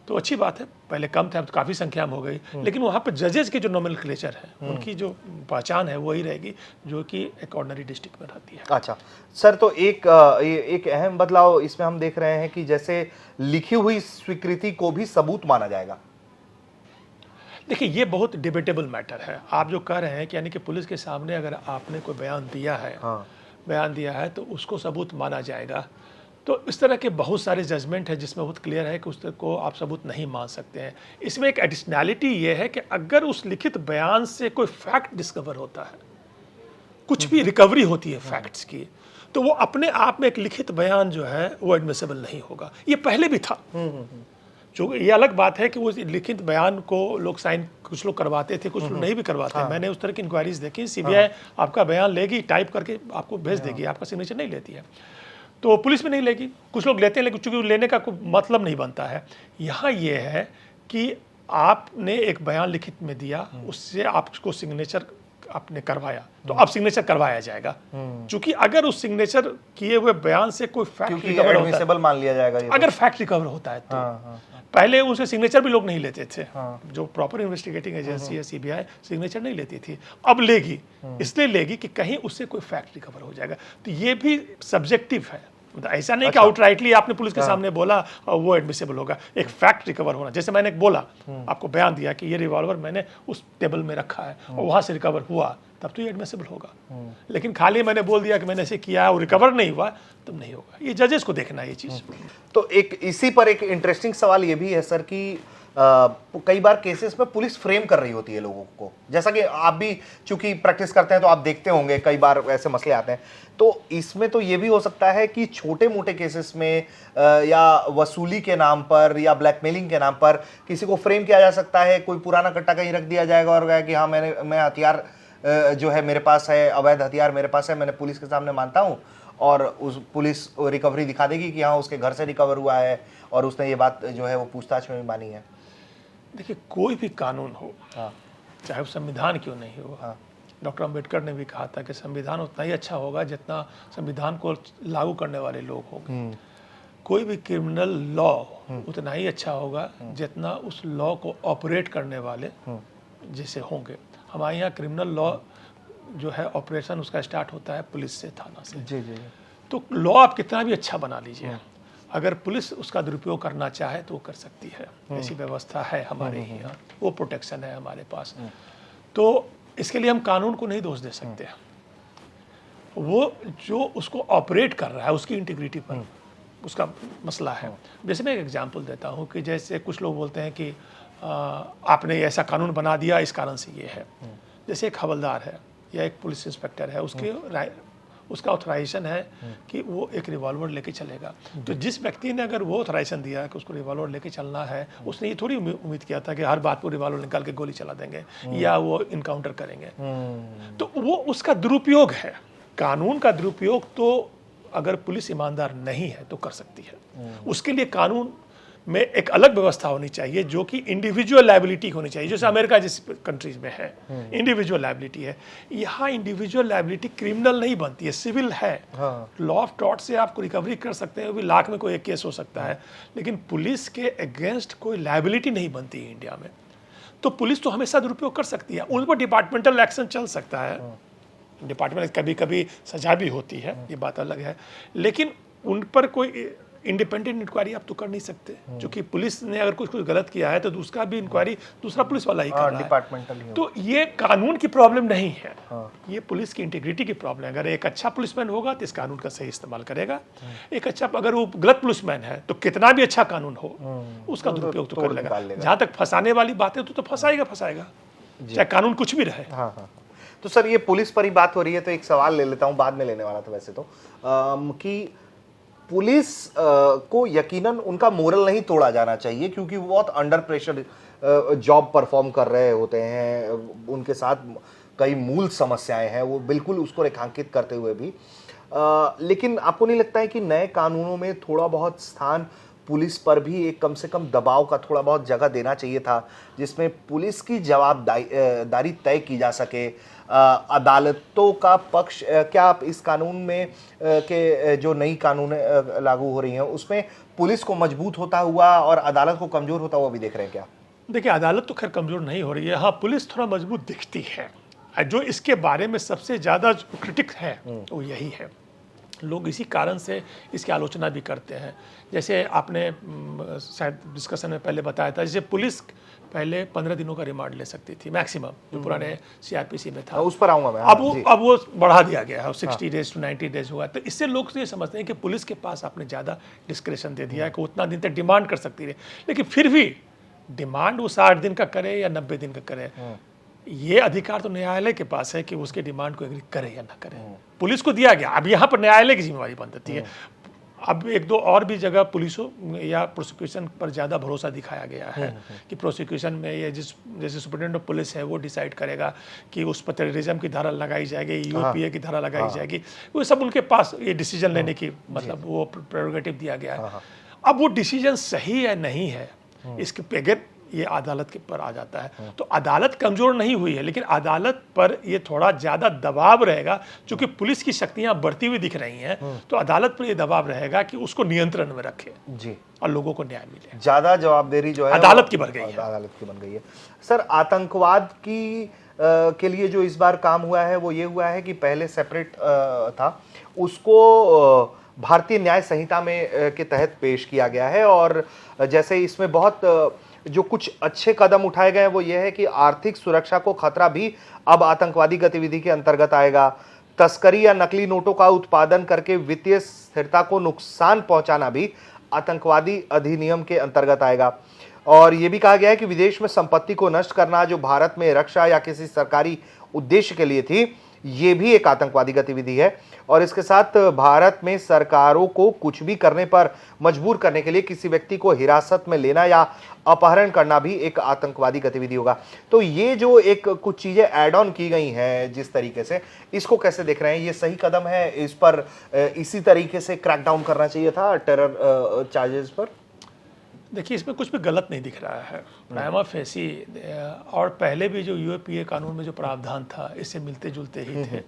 तो अच्छी बात है, पहले कम थे अब तो काफ़ी संख्या में हो गई, लेकिन वहाँ पर जजेस के जो नोमेनक्लेचर है उनकी जो पहचान है वही रहेगी जो कि एक ऑर्डिनरी डिस्ट्रिक्ट में रहती है। अच्छा सर, तो एक अहम बदलाव इसमें हम देख रहे हैं कि जैसे लिखी हुई स्वीकृति को भी सबूत माना जाएगा। देखिए ये बहुत डिबेटेबल मैटर है। आप जो कह रहे हैं कि यानी कि पुलिस के सामने अगर आपने कोई बयान दिया है तो उसको सबूत माना जाएगा। तो इस तरह के बहुत सारे जजमेंट है जिसमें बहुत क्लियर है कि उसको आप सबूत नहीं मान सकते हैं। इसमें एक एडिशनैलिटी ये है कि अगर उस लिखित बयान से कोई फैक्ट डिस्कवर होता है, कुछ भी रिकवरी होती है फैक्ट्स की, तो वो अपने आप में एक लिखित बयान जो है वो एडमिसेबल नहीं होगा। ये पहले भी था। जो ये अलग बात है कि वो लिखित बयान को लोग साइन कुछ लोग करवाते थे, कुछ लोग नहीं भी करवाते। मैंने उस तरह की इंक्वायरीज देखी। सीबीआई आपका बयान लेगी, टाइप करके आपको भेज देगी, आपका सिग्नेचर नहीं लेती है। तो पुलिस में नहीं लेगी, कुछ लोग लेते हैं, लेकिन चूंकि लेने का कोई मतलब नहीं बनता है। यहाँ ये है कि आपने एक बयान लिखित में दिया, उससे आपको सिग्नेचर आपने करवाया, तो अब सिग्नेचर करवाया जाएगा। क्योंकि अगर उस सिग्नेचर किए हुए बयान से कोई फैक्ट रिकवर होता है, मान लिया जाएगा अगर फैक्ट रिकवर होता है तो पहले उसे सिग्नेचर भी लोग नहीं लेते थे। जो प्रॉपर इन्वेस्टिगेटिंग एजेंसी है सीबीआई सिग्नेचर नहीं लेती थी, अब लेगी। इसलिए लेगी कि कहीं उससे कोई फैक्ट रिकवर हो जाएगा। तो ये भी सब्जेक्टिव है, ऐसा नहीं कि आउटराइटली आपने पुलिस के सामने बोला और वो एडमिसेबल होगा। एक फैक्ट रिकवर होना, जैसे मैंने बोला, आपको बयान दिया कि ये रिवॉल्वर मैंने उस टेबल में रखा है और वहां से रिकवर हुआ, तब तो ये एडमिसेबल होगा। लेकिन खाली मैंने बोल दिया कि मैंने ऐसे किया और रिकवर नहीं हुआ, तब नहीं होगा। ये जजेस को देखना है ये चीज। तो एक इसी पर एक इंटरेस्टिंग सवाल ये भी है सर कि कई बार केसेस में पुलिस फ्रेम कर रही होती है लोगों को, जैसा कि आप भी चूंकि प्रैक्टिस करते हैं तो आप देखते होंगे कई बार ऐसे मसले आते हैं। तो इसमें तो ये भी हो सकता है कि छोटे मोटे केसेस में या वसूली के नाम पर या ब्लैकमेलिंग के नाम पर किसी को फ्रेम किया जा सकता है। कोई पुराना कट्टा कहीं रख दिया जाएगा और कहा कि हाँ मैं हथियार जो है मेरे पास है, अवैध हथियार मेरे पास है, मैंने पुलिस के सामने मानता हूँ, और उस पुलिस रिकवरी दिखा देगी कि हाँ उसके घर से रिकवर हुआ है और उसने ये बात जो है वो पूछताछ में भी मानी है। देखिए कोई भी कानून हो, चाहे वो संविधान क्यों नहीं हो, डॉक्टर अंबेडकर ने भी कहा था कि संविधान उतना ही अच्छा होगा जितना संविधान को लागू करने वाले लोग होंगे। कोई भी क्रिमिनल लॉ उतना ही अच्छा होगा जितना उस लॉ को ऑपरेट करने वाले जैसे होंगे। हमारे यहाँ क्रिमिनल लॉ जो है ऑपरेशन उसका स्टार्ट होता है पुलिस से, थाना से। जी जी। तो लॉ आप कितना भी अच्छा बना लीजिए, अगर पुलिस उसका दुरुपयोग करना चाहे तो वो कर सकती है। ऐसी व्यवस्था है हमारे यहाँ, वो प्रोटेक्शन है हमारे पास। तो इसके लिए हम कानून को नहीं दोष दे सकते। वो जो उसको ऑपरेट कर रहा है उसकी इंटीग्रिटी पर उसका मसला है। जैसे मैं एक एग्जांपल देता हूँ कि जैसे कुछ लोग बोलते हैं कि आपने ऐसा कानून बना दिया इस कारण से ये है। जैसे एक हवलदार है या एक पुलिस इंस्पेक्टर है, उसका ऑथराइजेशन है कि वो एक रिवॉल्वर लेके चलेगा। तो जिस व्यक्ति ने अगर वो ऑथराइजेशन दिया है कि उसको रिवॉल्वर लेके चलना है, उसने ये थोड़ी उम्मीद किया था कि हर बात पर रिवॉल्वर निकाल के गोली चला देंगे या वो इनकाउंटर करेंगे। तो वो उसका दुरुपयोग है। कानून का दुरुपयोग तो अगर पुलिस ईमानदार नहीं है तो कर सकती है। उसके लिए कानून में एक अलग व्यवस्था होनी चाहिए जो कि इंडिविजुअल लायबिलिटी होनी चाहिए, जैसे अमेरिका जैसी कंट्रीज में है इंडिविजुअल लायबिलिटी है। यहाँ इंडिविजुअल लायबिलिटी क्रिमिनल नहीं बनती है, सिविल है। लॉ ऑफ टॉर्ट से आपको रिकवरी कर सकते हैं, वो भी लाख में कोई एक केस हो सकता है, लेकिन पुलिस के अगेंस्ट कोई लायबिलिटी नहीं बनती है इंडिया में। तो पुलिस तो हमेशा दुरुपयोग कर सकती है, उन पर डिपार्टमेंटल एक्शन चल सकता है। डिपार्टमेंट कभी कभी सजा भी होती है, ये बात अलग है, लेकिन उन पर कोई इंडिपेंडेंट इंक्वायरी आप तो कर नहीं सकते, क्योंकि पुलिस ने अगर कुछ गलत किया है तो उसका भी इंक्वायरी दूसरा पुलिस वाला ही कर रहा डिपार्टमेंटल है। तो ये कानून की प्रॉब्लम नहीं है, ये पुलिस की इंटीग्रिटी की प्रॉब्लम है। अगर एक अच्छा पुलिसमैन होगा तो इस कानून का सही इस्तेमाल करेगा, एक अच्छा अगर वो गलत पुलिसमैन है तो कितना भी अच्छा कानून हो उसका दुरुपयोग तो कर लेगा। जहां तक फंसाने वाली बात है तो फंसाएगा, चाहे कानून कुछ भी रहे। हाँ। तो सर ये पुलिस पर ही बात हो रही है तो एक सवाल ले लेता हूं, बाद में लेने वाला था वैसे तो, कि पुलिस को यकीनन उनका मोरल नहीं तोड़ा जाना चाहिए, क्योंकि वो बहुत अंडर प्रेशर जॉब परफॉर्म कर रहे होते हैं, उनके साथ कई मूल समस्याएं हैं, वो बिल्कुल उसको रेखांकित करते हुए भी। लेकिन आपको नहीं लगता है कि नए कानूनों में थोड़ा बहुत स्थान पुलिस पर भी एक कम से कम दबाव का थोड़ा बहुत जगह देना चाहिए था, जिसमें पुलिस की जवाबदारी तय की जा सके, अदालतों का पक्ष? क्या आप इस कानून में के जो नई कानून लागू हो रही हैं उसमें पुलिस को मजबूत होता हुआ और अदालत को कमजोर होता हुआ भी देख रहे हैं क्या? देखिए, अदालत तो खैर कमजोर नहीं हो रही है, हाँ पुलिस थोड़ा मजबूत दिखती है। जो इसके बारे में सबसे ज़्यादा क्रिटिक है वो यही है, लोग इसी कारण से इसकी आलोचना भी करते हैं। जैसे आपने शायद डिस्कशन में पहले बताया था, जैसे पुलिस पहले 15 दिनों का रिमांड ले सकती थी मैक्सिमम, जो पुराने सीआरपीसी में था। उस पर आऊंगा मैं। अब वो बढ़ा दिया गया है, 60 डेज टू 90 डेज हुआ। तो इससे लोग ये समझते हैं कि पुलिस के पास आपने ज़्यादा डिस्क्रेशन दे दिया है कि उतना दिन तक डिमांड कर सकती है। लेकिन फिर भी डिमांड वो 60 दिन का करे या 90 दिन का करे, ये अधिकार तो न्यायालय के पास है कि उसके डिमांड को एग्री करे या ना करे। पुलिस को दिया गया, अब यहाँ पर न्यायालय की जिम्मेवारी बनती है। अब एक दो और भी जगह पुलिसों या प्रोसिक्यूशन पर ज़्यादा भरोसा दिखाया गया है कि प्रोसिक्यूशन में ये जैसे सुप्रिटेंडेंट ऑफ पुलिस है वो डिसाइड करेगा कि उस पर टेररिज्म की धारा लगाई जाएगी, यूपीए की धारा लगाई जाएगी, वो सब उनके पास ये डिसीजन लेने की मतलब वो प्रेरोगेटिव दिया गया है। अब वो डिसीजन सही है नहीं है इसके बगैर ये अदालत के पर आ जाता है। तो अदालत कमजोर नहीं हुई है, लेकिन अदालत पर ये थोड़ा ज्यादा दबाव रहेगा, क्योंकि पुलिस की शक्तियां बढ़ती हुई दिख रही हैं। तो अदालत पर ये दबाव रहेगा कि उसको नियंत्रण में रखे जी और लोगों को न्याय मिले। ज्यादा जवाबदेही जो है अदालत की बन गई है, अदालत की बन गई है। सर आतंकवाद की के लिए जो इस बार काम हुआ है वो ये हुआ है कि पहले सेपरेट था, उसको भारतीय न्याय संहिता में के तहत पेश किया गया है। और जैसे इसमें बहुत जो कुछ अच्छे कदम उठाए गए हैं वो ये है कि आर्थिक सुरक्षा को खतरा भी अब आतंकवादी गतिविधि के अंतर्गत आएगा। तस्करी या नकली नोटों का उत्पादन करके वित्तीय स्थिरता को नुकसान पहुंचाना भी आतंकवादी अधिनियम के अंतर्गत आएगा। और यह भी कहा गया है कि विदेश में संपत्ति को नष्ट करना जो भारत में रक्षा या किसी सरकारी उद्देश्य के लिए थी, ये भी एक आतंकवादी गतिविधि है। और इसके साथ भारत में सरकारों को कुछ भी करने पर मजबूर करने के लिए किसी व्यक्ति को हिरासत में लेना या अपहरण करना भी एक आतंकवादी गतिविधि होगा। तो ये जो एक कुछ चीजें ऐड ऑन की गई हैं जिस तरीके से, इसको कैसे देख रहे हैं? ये सही कदम है? इस पर इसी तरीके से क्रैकडाउन करना चाहिए था टेरर चार्जेस पर? देखिए, इसमें कुछ भी गलत नहीं दिख रहा है प्राइमा फेसी, और पहले भी जो यूएपीए कानून में जो प्रावधान था इससे मिलते जुलते ही थे।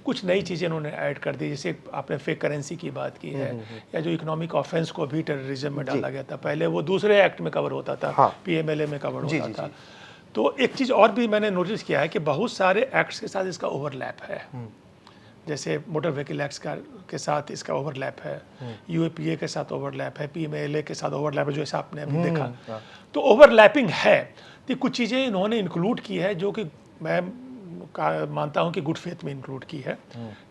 कुछ नई चीज़ें इन्होंने ऐड कर दी, जैसे आपने फेक करेंसी की बात की है, या जो इकोनॉमिक ऑफेंस को भी टेररिज्म में डाला गया था। पहले वो दूसरे एक्ट में कवर होता था, पीएमएलए में कवर होता था। तो एक चीज़ और भी मैंने नोटिस किया है कि बहुत सारे एक्ट्स के साथ इसका ओवरलैप है। जैसे मोटर व्हीकल एक्ट के साथ इसका ओवरलैप है, यूएपीए के साथ ओवरलैप है, पीएमएलए के साथ ओवरलैप है, जो ऐसा आपने अभी देखा। तो ओवरलैपिंग है, तो कुछ चीज़ें इन्होंने इंक्लूड की है जो कि मैं मानता हूं कि गुड फेथ में इंक्लूड की है।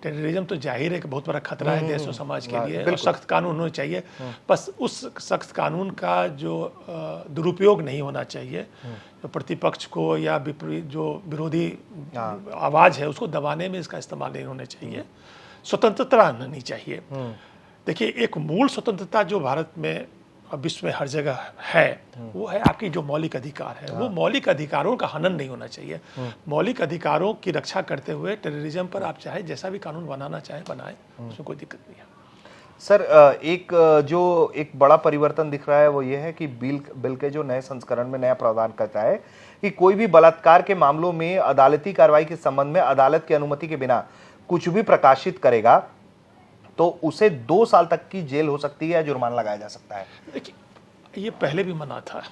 टेररिज्म तो जाहिर है कि बहुत बड़ा खतरा है देश और समाज के लिए, और सख्त कानून होने चाहिए। बस उस सख्त कानून का जो दुरुपयोग नहीं होना चाहिए, तो प्रतिपक्ष को या जो विरोधी आवाज़ है उसको दबाने में इसका इस्तेमाल नहीं होना चाहिए। स्वतंत्रता आनी चाहिए। देखिए, एक मूल स्वतंत्रता जो भारत में विश्व में हर जगह है वो है आपकी जो मौलिक अधिकार है। वो मौलिक अधिकारों का हनन नहीं होना चाहिए। मौलिक अधिकारों की रक्षा करते हुए टेररिज्म पर आप चाहे जैसा भी कानून बनाना चाहे बनाएं, उसमें कोई दिक्कत नहीं है। सर एक बड़ा परिवर्तन दिख रहा है वो ये है कि बिल के जो नए संस्करण में नया प्रावधान करता है कि कोई भी बलात्कार के मामलों में अदालती कार्रवाई के संबंध में अदालत की अनुमति के बिना कुछ भी प्रकाशित करेगा तो उसे 2 साल तक की जेल हो सकती है या जुर्माना लगाया जा सकता है। देखिए, ये पहले भी मना था।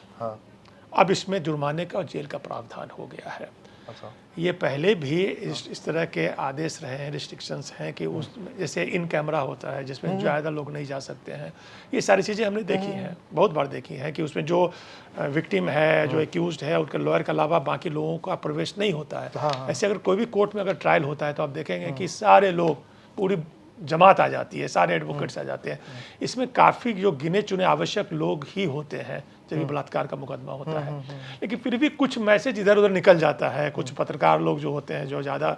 अब इसमें जुर्माने का और जेल का प्रावधान हो गया है। अच्छा। ये पहले भी इस तरह के आदेश रहे हैं, रिस्ट्रिक्शंस हैं कि उस जैसे इन कैमरा होता है जिसमें ज़्यादा लोग नहीं जा सकते हैं। ये सारी चीज़ें हमने देखी हैं, बहुत बार देखी हैं कि उसमें जो विक्टिम है, जो एक्यूज्ड है, उनके लॉयर के अलावा बाकी लोगों का प्रवेश नहीं होता है। ऐसे अगर कोई भी कोर्ट में अगर ट्रायल होता है तो आप देखेंगे कि सारे लोग, पूरी जमात आ जाती है, सारे एडवोकेट्स आ जाते हैं। इसमें काफ़ी जो गिने चुने आवश्यक लोग ही होते हैं जब ये बलात्कार का मुकदमा होता है। लेकिन फिर भी कुछ मैसेज इधर उधर निकल जाता है। कुछ पत्रकार लोग जो होते हैं, जो ज़्यादा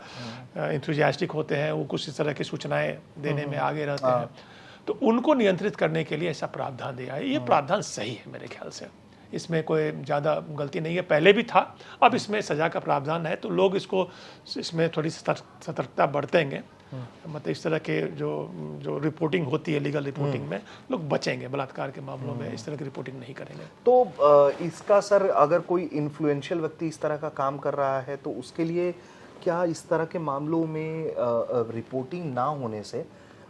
इंथुजियास्टिक होते हैं, वो कुछ इस तरह की सूचनाएं देने में आगे रहते हैं, तो उनको नियंत्रित करने के लिए ऐसा प्रावधान दिया है। ये प्रावधान सही है मेरे ख्याल से, इसमें कोई ज़्यादा गलती नहीं है। पहले भी था, अब इसमें सज़ा का प्रावधान है, तो लोग इसमें थोड़ी सतर्कता बरतेंगे। मतलब इस तरह के जो रिपोर्टिंग होती है, लीगल रिपोर्टिंग में लोग बचेंगे, बलात्कार के मामलों में इस तरह की रिपोर्टिंग नहीं करेंगे। तो इसका सर, अगर कोई इन्फ्लुएंशियल व्यक्ति इस तरह का काम कर रहा है तो उसके लिए क्या इस तरह के मामलों में रिपोर्टिंग ना होने से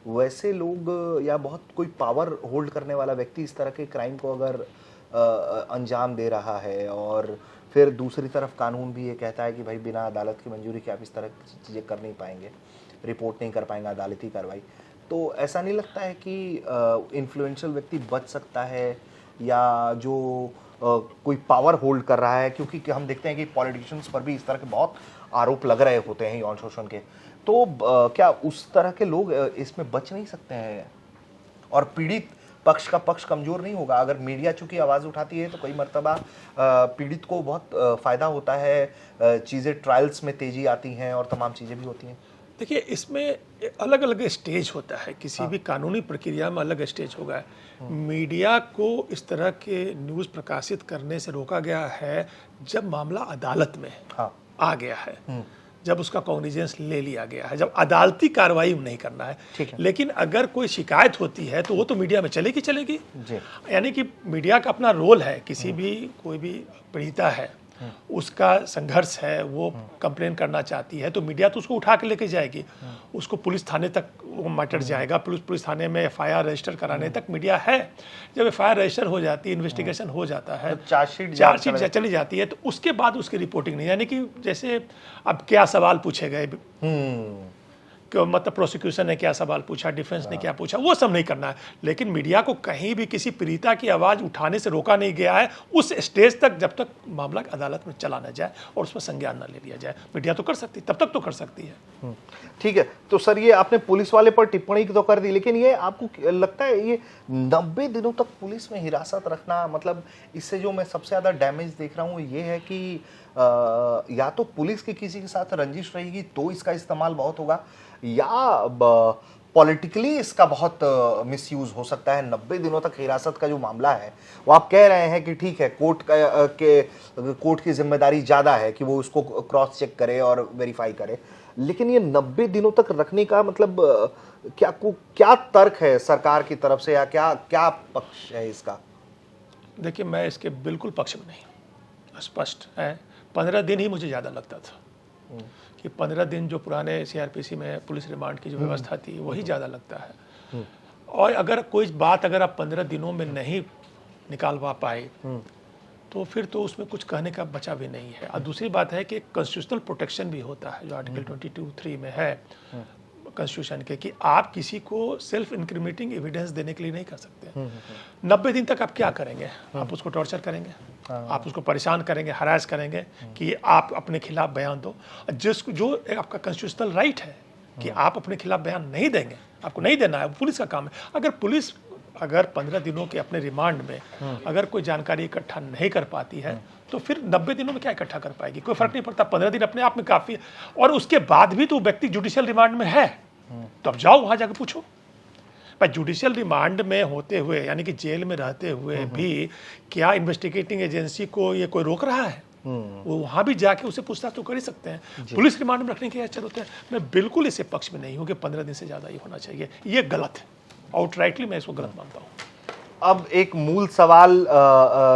वैसे लोग या बहुत कोई पावर होल्ड करने वाला व्यक्ति इस तरह के क्राइम को अगर अंजाम दे रहा है, और फिर दूसरी तरफ कानून भी ये कहता है कि भाई बिना अदालत की मंजूरी के आप इस तरह की चीज़ें कर नहीं पाएंगे, रिपोर्ट नहीं कर पाएंगे अदालती कार्रवाई, तो ऐसा नहीं लगता है कि इन्फ्लुएंशियल व्यक्ति बच सकता है, या जो कोई पावर होल्ड कर रहा है, क्योंकि हम देखते हैं कि पॉलिटिशियंस पर भी इस तरह के बहुत आरोप लग रहे होते हैं यौन शोषण के, तो क्या उस तरह के लोग इसमें बच नहीं सकते हैं? और पीड़ित पक्ष का पक्ष कमजोर नहीं होगा? अगर मीडिया चूंकि आवाज़ उठाती है तो कई मर्तबा पीड़ित को बहुत फ़ायदा होता है, चीज़ें ट्रायल्स में तेज़ी आती हैं और तमाम चीज़ें भी होती हैं। देखिए, इसमें अलग अलग स्टेज होता है, किसी भी कानूनी प्रक्रिया में अलग स्टेज होगा। मीडिया को इस तरह के न्यूज़ प्रकाशित करने से रोका गया है जब मामला अदालत में आ गया है, जब उसका कॉग्निजेंस ले लिया गया है, जब अदालती कार्रवाई नहीं करना है। लेकिन अगर कोई शिकायत होती है तो वो तो मीडिया में चलेगी। यानी कि मीडिया का अपना रोल है। किसी भी कोई भी पीड़िता है, उसका संघर्ष है, वो कंप्लेन करना चाहती है, तो मीडिया तो उसको उठा के लेके जाएगी, उसको पुलिस थाने तक वो मैटर जाएगा, पुलिस थाने में एफआईआर रजिस्टर कराने तक मीडिया है। जब एफआईआर रजिस्टर हो जाती है, इन्वेस्टिगेशन हो जाता है, तो चार्जशीट चली जाती है, तो उसके बाद उसकी रिपोर्टिंग नहीं। यानी कि जैसे अब क्या सवाल पूछे गए, मतलब प्रोसिक्यूशन ने क्या सवाल पूछा, डिफेंस ने क्या पूछा, वो सब नहीं करना है। लेकिन मीडिया को कहीं भी किसी पीड़िता की आवाज़ उठाने से रोका नहीं गया है उस स्टेज तक, जब तक मामला अदालत में चला ना जाए और उसमें संज्ञान ना ले लिया जाए। मीडिया तो कर सकती, तब तक तो कर सकती है। ठीक है। तो सर, ये आपने पुलिस वाले पर टिप्पणी तो कर दी, लेकिन ये आपको लगता है ये 90 दिनों तक पुलिस में हिरासत रखना, मतलब इससे जो मैं सबसे ज़्यादा डैमेज देख रहा हूँ ये है कि या तो पुलिस की किसी के साथ रंजिश रहेगी तो इसका इस्तेमाल बहुत होगा, या पॉलिटिकली इसका बहुत मिसयूज हो सकता है। 90 दिनों तक हिरासत का जो मामला है, वो आप कह रहे हैं कि ठीक है, कोर्ट की जिम्मेदारी ज़्यादा है कि वो उसको क्रॉस चेक करे और वेरीफाई करे, लेकिन ये 90 दिनों तक रखने का मतलब क्या तर्क है सरकार की तरफ से, या क्या पक्ष है इसका? देखिए, मैं इसके बिल्कुल पक्ष में नहीं, स्पष्ट है। 15 दिन ही मुझे ज़्यादा लगता था कि 15 दिन जो पुराने सीआरपीसी में पुलिस रिमांड की जो व्यवस्था थी वही ज़्यादा लगता है। और अगर कोई बात अगर आप 15 दिनों में नहीं निकालवा पाए तो फिर तो उसमें कुछ कहने का बचा भी नहीं है। और दूसरी बात है कि कॉन्स्टिट्यूशनल प्रोटेक्शन भी होता है जो आर्टिकल 22(3) में है कॉन्स्टिट्यूशन के, कि आप किसी को सेल्फ इंक्रिमिनेटिंग एविडेंस देने के लिए नहीं कर सकते। 90 दिन तक आप क्या करेंगे? आप उसको टॉर्चर करेंगे, आप उसको परेशान करेंगे, हरास करेंगे कि आप अपने खिलाफ बयान दो, जो आपका कॉन्स्टिट्यूशनल राइट है कि आप अपने खिलाफ बयान नहीं देंगे, आपको नहीं देना है, पुलिस का काम है। अगर पुलिस 15 दिनों के अपने रिमांड में अगर कोई जानकारी इकट्ठा नहीं कर पाती है तो फिर 90 दिनों में क्या इकट्ठा कर पाएगी? कोई फर्क नहीं पड़ता। 15 दिन अपने आप में काफ़ी है। और उसके बाद भी तो व्यक्ति जुडिशियल रिमांड में है, तो अब जाओ वहाँ जाकर पूछो। भाई, जुडिशियल रिमांड में होते हुए, यानी कि जेल में रहते हुए भी क्या इन्वेस्टिगेटिंग एजेंसी को ये कोई रोक रहा है? वो वहाँ भी जाके उसे पूछताछ तो कर ही सकते हैं। पुलिस रिमांड में रखने के क्या जरूरत है? मैं बिल्कुल इससे पक्ष में नहीं हूँ कि 15 दिन से ज़्यादा ही होना चाहिए। ये गलत है, आउटराइटली मैं इसको गलत मानता हूँ। अब एक मूल सवाल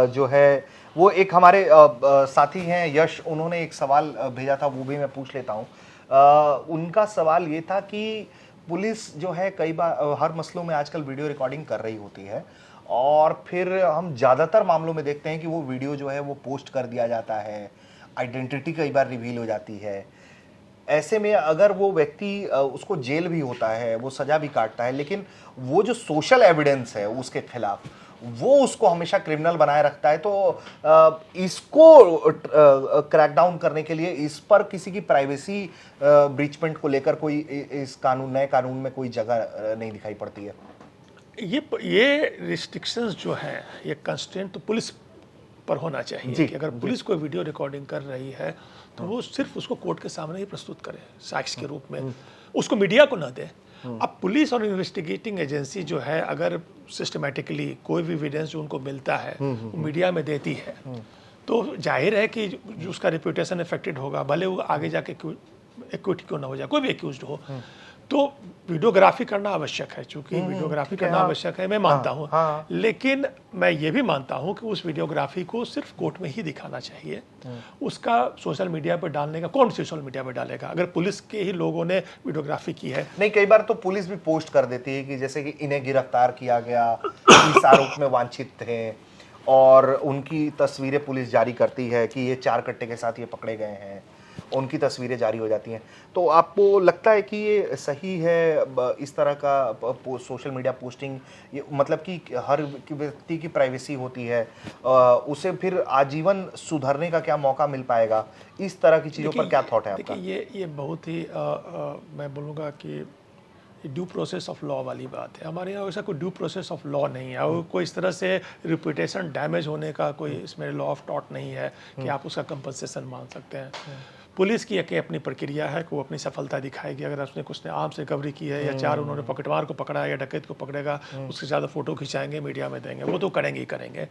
जो है वो एक हमारे साथी हैं यश, उन्होंने एक सवाल भेजा था, वो भी मैं पूछ लेता हूँ। उनका सवाल ये था कि पुलिस जो है कई बार हर मसलों में आजकल वीडियो रिकॉर्डिंग कर रही होती है, और फिर हम ज़्यादातर मामलों में देखते हैं कि वो वीडियो जो है वो पोस्ट कर दिया जाता है, आइडेंटिटी कई बार रिवील हो जाती है। ऐसे में अगर वो व्यक्ति उसको जेल भी होता है, वो सजा भी काटता है, लेकिन वो जो सोशल एविडेंस है उसके खिलाफ वो उसको हमेशा क्रिमिनल बनाए रखता है, तो इसको क्रैकडाउन करने के लिए इस पर किसी की प्राइवेसी ब्रीचमेंट को लेकर कोई इस नए कानून में कोई जगह नहीं दिखाई पड़ती है। ये रिस्ट्रिक्शंस जो हैं, ये कंस्ट्रेंट तो पुलिस पर होना चाहिए कि अगर पुलिस कोई वीडियो रिकॉर्डिंग कर रही है तो वो सिर्फ उसको कोर्ट के सामने ही प्रस्तुत करे साक्ष्य के रूप में, उसको मीडिया को ना दे। अब पुलिस और इन्वेस्टिगेटिंग एजेंसी जो है अगर सिस्टमेटिकली कोई भी एविडेंस जो उनको मिलता है वो मीडिया में देती है तो जाहिर है कि जो उसका रिप्यूटेशन इफेक्टेड होगा, भले वो आगे जाके एक्विट क्यों ना हो जाए, कोई भी एक्यूज हो। तो वीडियोग्राफी करना आवश्यक है, चूंकि वीडियोग्राफी करना आवश्यक है, मैं मानता हूँ। लेकिन मैं ये भी मानता हूँ कि उस वीडियोग्राफी को सिर्फ कोर्ट में ही दिखाना चाहिए। उसका सोशल मीडिया पर डालने का कौन सोशल मीडिया पर डालेगा? अगर पुलिस के ही लोगों ने वीडियोग्राफी की है। नहीं, कई बार तो पुलिस भी पोस्ट कर देती है कि जैसे कि इन्हें गिरफ्तार किया गया, इस आरोप में वांछित थे, और उनकी तस्वीरें पुलिस जारी करती है कि ये 4 कट्टे के साथ ये पकड़े गए हैं, उनकी तस्वीरें जारी हो जाती हैं। तो आपको लगता है कि ये सही है इस तरह का सोशल मीडिया पोस्टिंग? ये मतलब कि हर व्यक्ति की प्राइवेसी होती है, उसे फिर आजीवन सुधरने का क्या मौका मिल पाएगा? इस तरह की चीज़ों पर क्या थॉट है आपका? देखिए, ये बहुत ही मैं बोलूँगा कि ड्यू प्रोसेस ऑफ लॉ वाली बात है। हमारे यहाँ वैसा कोई ड्यू प्रोसेस ऑफ लॉ नहीं है, और कोई इस तरह से रिप्यूटेशन डैमेज होने का कोई इसमें लॉ ऑफ टॉट नहीं है कि आप उसका कंपनसेशन मांग सकते हैं। पुलिस की एक अपनी प्रक्रिया है कि वो अपनी सफलता दिखाएगी। अगर उसने कुछ आर्म्स रिकवरी की है या 4 उन्होंने पकड़वार को पकड़ा है या डकैत को पकड़ेगा, उसके ज़्यादा फोटो खिंचाएंगे, मीडिया में देंगे, वो तो करेंगे ही करेंगे।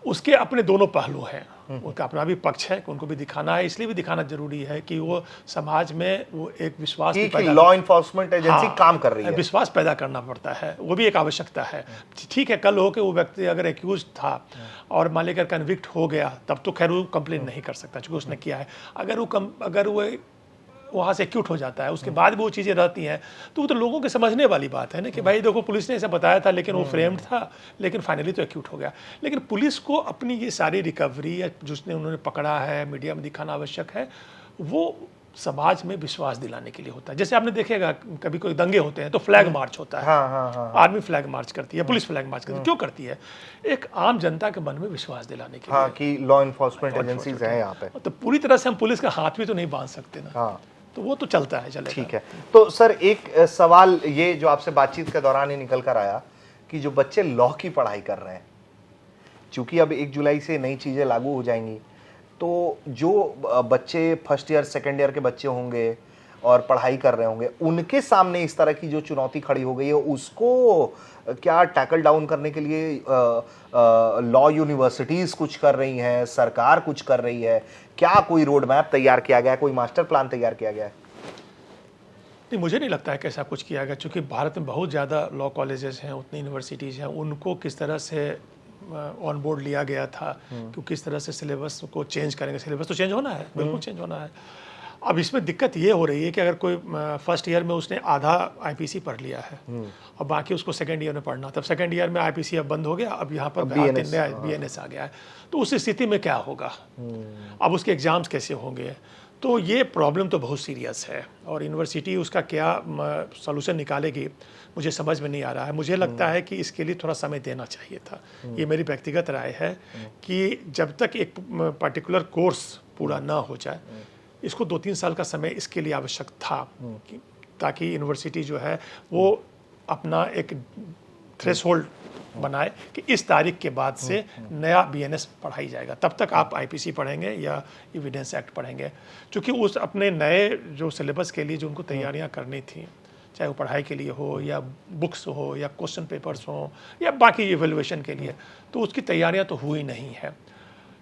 उसके अपने दोनों पहलू हैं, उनका अपना भी पक्ष है कि उनको भी दिखाना है। इसलिए भी दिखाना जरूरी है कि वो समाज में वो एक विश्वास लॉ इन्फोर्समेंट एजेंसी काम कर रही है, विश्वास पैदा करना पड़ता है, वो भी एक आवश्यकता है। ठीक है, कल हो के वो व्यक्ति अगर एक्यूज था और मान लीजिए कन्विक्ट हो गया, तब तो खैर वो कंप्लेन नहीं कर सकता क्योंकि उसने किया है। अगर वो वहाँ से एक्यूट हो जाता है, उसके बाद भी वो चीज़ें रहती हैं, तो वो तो लोगों के समझने वाली बात है ना कि भाई देखो, पुलिस ने ऐसा बताया था लेकिन वो फ्रेम्ड था, लेकिन फाइनली तो एक्यूट हो गया। लेकिन पुलिस को अपनी ये सारी रिकवरी या जिसने उन्होंने पकड़ा है मीडिया में दिखाना आवश्यक है, वो समाज में विश्वास दिलाने के लिए होता है। जैसे आपने देखेगा कभी कोई दंगे होते हैं तो फ्लैग मार्च होता है। आर्मी फ्लैग मार्च करती है, पुलिस फ्लैग मार्च करती है। क्यों करती है? एक आम जनता के मन में विश्वास दिलाने के लिए कि लॉ इन्फोर्समेंट एजेंसीज हैं यहाँ पे। तो पूरी तरह से हम पुलिस का हाथ भी तो नहीं बांध सकते ना। तो वो तो चलता है, चलेगा। ठीक है। तो सर, एक सवाल ये जो आपसे बातचीत के दौरान ही निकल कर आया कि जो बच्चे लॉ की पढ़ाई कर रहे हैं, चूंकि अब 1 जुलाई से नई चीजें लागू हो जाएंगी, तो जो बच्चे फर्स्ट ईयर सेकेंड ईयर के बच्चे होंगे और पढ़ाई कर रहे होंगे, उनके सामने इस तरह की जो चुनौती खड़ी हो गई है, उसको क्या टैकल डाउन करने के लिए लॉ यूनिवर्सिटीज कुछ कर रही हैं, सरकार कुछ कर रही है? क्या कोई रोड मैप तैयार किया गया है, कोई मास्टर प्लान तैयार किया गया है? नहीं, मुझे नहीं लगता है कि ऐसा कुछ किया गया, क्योंकि भारत में बहुत ज़्यादा लॉ कॉलेजेस हैं, उतनी यूनिवर्सिटीज़ हैं। उनको किस तरह से ऑन बोर्ड लिया गया था कि किस तरह से सिलेबस को चेंज करेंगे? सिलेबस तो चेंज होना है, बिल्कुल चेंज होना है। अब इसमें दिक्कत ये हो रही है कि अगर कोई फर्स्ट ईयर में उसने आधा आईपीसी पढ़ लिया है और बाकी उसको सेकंड ईयर में पढ़ना, तब सेकंड ईयर में आईपीसी अब बंद हो गया, अब यहाँ पर बीएनएस आ गया है, तो उस स्थिति में क्या होगा? अब उसके एग्जाम्स कैसे होंगे? तो ये प्रॉब्लम तो बहुत सीरियस है, और यूनिवर्सिटी उसका क्या सॉल्यूशन निकालेगी मुझे समझ में नहीं आ रहा है। मुझे लगता है कि इसके लिए थोड़ा समय देना चाहिए था। ये मेरी व्यक्तिगत राय है कि जब तक एक पर्टिकुलर कोर्स पूरा ना हो जाए, इसको 2-3 साल का समय इसके लिए आवश्यक था, ताकि यूनिवर्सिटी जो है वो अपना एक थ्रेशोल्ड बनाए कि इस तारीख के बाद से नया बीएनएस पढ़ाई जाएगा, तब तक आप आईपीसी पढ़ेंगे या एविडेंस एक्ट पढ़ेंगे। क्योंकि उस अपने नए जो सिलेबस के लिए जो उनको तैयारियां करनी थी, चाहे वो पढ़ाई के लिए हो या बुक्स हो या क्वेश्चन पेपर्स हो या बाकी इवेल्युएशन के लिए, तो उसकी तैयारियां तो हुई नहीं है।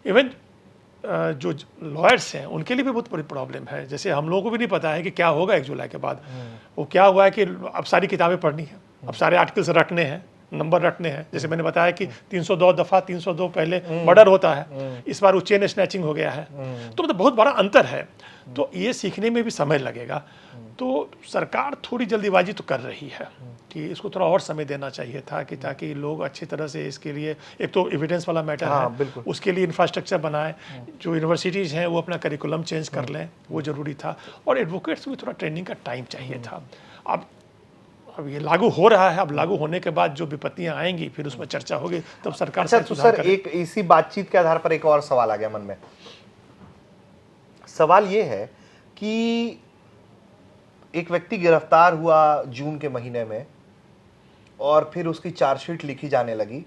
इवन जो लॉयर्स हैं उनके लिए भी बहुत बड़ी प्रॉब्लम है। जैसे हम लोगों को भी नहीं पता है कि क्या होगा 1 जुलाई के बाद। वो क्या हुआ है कि अब सारी किताबें पढ़नी है, अब सारे आर्टिकल्स रटने हैं, नंबर रटने हैं। जैसे मैंने बताया कि 302 दफ़ा 302 पहले मर्डर होता है, इस बार वो चेन स्नैचिंग हो गया है। तो मतलब बहुत बड़ा अंतर है। तो ये सीखने में भी समय लगेगा। तो सरकार थोड़ी जल्दीबाजी तो कर रही है कि इसको थोड़ा और समय देना चाहिए था कि ताकि लोग अच्छी तरह से इसके लिए, एक तो एविडेंस वाला मैटर है, उसके लिए इंफ्रास्ट्रक्चर बनाए, जो यूनिवर्सिटीज़ हैं वो अपना करिकुलम चेंज कर लें, वो ज़रूरी था, और एडवोकेट्स को भी थोड़ा ट्रेनिंग का टाइम चाहिए था। अब ये लागू हो रहा है, अब लागू होने के बाद जो विपत्तियां आएंगी फिर उसमें चर्चा होगी, तब सरकार अच्छा, तो सर एक इसी बातचीत के आधार पर एक और सवाल आ गया मन में। सवाल ये है कि एक व्यक्ति गिरफ्तार हुआ जून के महीने में और फिर उसकी चार्जशीट लिखी जाने लगी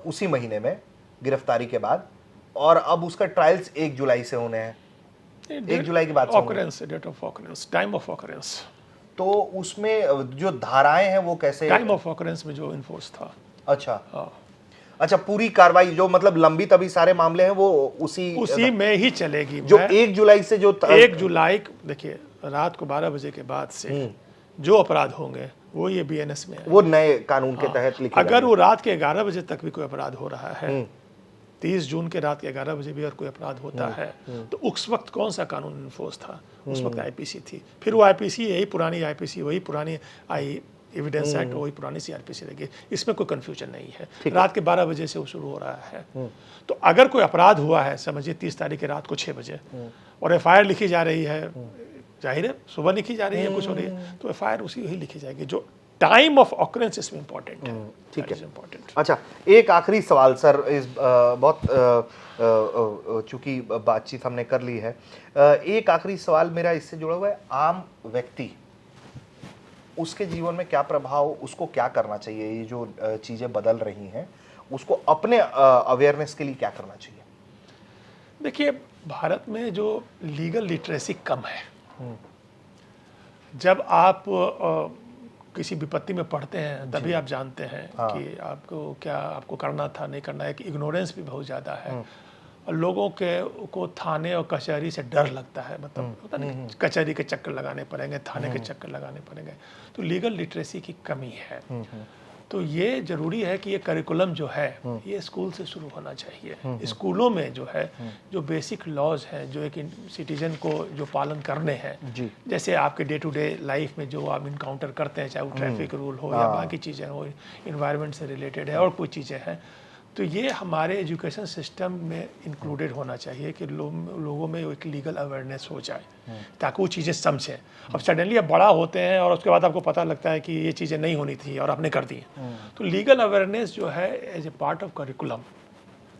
उसी महीने में गिरफ्तारी के बाद, और अब उसका ट्रायल्स 1 जुलाई से होने हैं। 1 जुलाई की बात, occurrence, date of occurrence, time of occurrence. तो उसमें जो धाराएं हैं वो कैसे, टाइम ऑफ ऑकरेंस में जो इन्फोर्स था। अच्छा अच्छा, पूरी कार्रवाई जो मतलब लंबित अभी सारे मामले हैं वो उसी में ही चलेगी। जो 1 जुलाई से जो 1 जुलाई, देखिए रात को 12 बजे के बाद से जो अपराध होंगे वो ये BNS में है, वो नए कानून के तहत लिखे अगर वो रात के 11 बजे तक भी कोई अपराध हो रहा है, 30 जून के रात के 11 बजे भी अगर कोई अपराध होता है, तो उस वक्त कौन सा कानून इन्फोर्स था? उस वक्त IPC थी। फिर वो IPC यही पुरानी IPC, वही पुरानी एविडेंस एक्ट, वही पुरानी CRPC रहेगी, इसमें कोई कंफ्यूजन नहीं है। रात के 12 बजे से वो शुरू हो रहा है। तो अगर कोई अपराध हुआ है, समझिए 30 तारीख की रात को 6 बजे, और FIR लिखी जा रही है, जाहिर है सुबह लिखी जा रही है, कुछ हो रही है, तो FIR उसी ही लिखी जाएगी। जो टाइम ऑफ ऑकरेंस इसमें इंपॉर्टेंट है। ठीक है, इम्पोर्टेंट। अच्छा, एक आखिरी सवाल सर, इस बहुत चूंकि बातचीत हमने कर ली है, एक आखिरी सवाल मेरा इससे जुड़ा हुआ है, आम व्यक्ति उसके जीवन में क्या प्रभाव, उसको क्या करना चाहिए, ये जो चीजें बदल रही हैं उसको अपने अवेयरनेस के लिए क्या करना चाहिए? देखिए, भारत में जो लीगल लिटरेसी कम है, जब आप किसी विपत्ति में पढ़ते हैं तभी आप जानते हैं कि आपको करना था, नहीं करना है, कि इग्नोरेंस भी बहुत ज़्यादा है, और लोगों को थाने और कचहरी से डर लगता है, मतलब होता नहीं, कचहरी के चक्कर लगाने पड़ेंगे, थाने के चक्कर लगाने पड़ेंगे, तो लीगल लिटरेसी की कमी है। तो ये जरूरी है कि ये करिकुलम जो है ये स्कूल से शुरू होना चाहिए। स्कूलों में जो है, जो बेसिक लॉज हैं, जो एक सिटीजन को जो पालन करने हैं, जैसे आपके डे टू डे लाइफ में जो आप इनकाउंटर करते हैं, चाहे वो ट्रैफिक रूल हो या बाकी चीज़ें हो, इन्वायरमेंट से रिलेटेड है और कोई चीज़ें हैं, तो ये हमारे एजुकेशन सिस्टम में इंक्लूडेड होना चाहिए कि लोगों में एक लीगल अवेयरनेस हो जाए, ताकि वो चीज़ें समझें। अब सडनली आप बड़ा होते हैं और उसके बाद आपको पता लगता है कि ये चीज़ें नहीं होनी थी और आपने कर दी। तो लीगल अवेयरनेस जो है as a part of curriculum,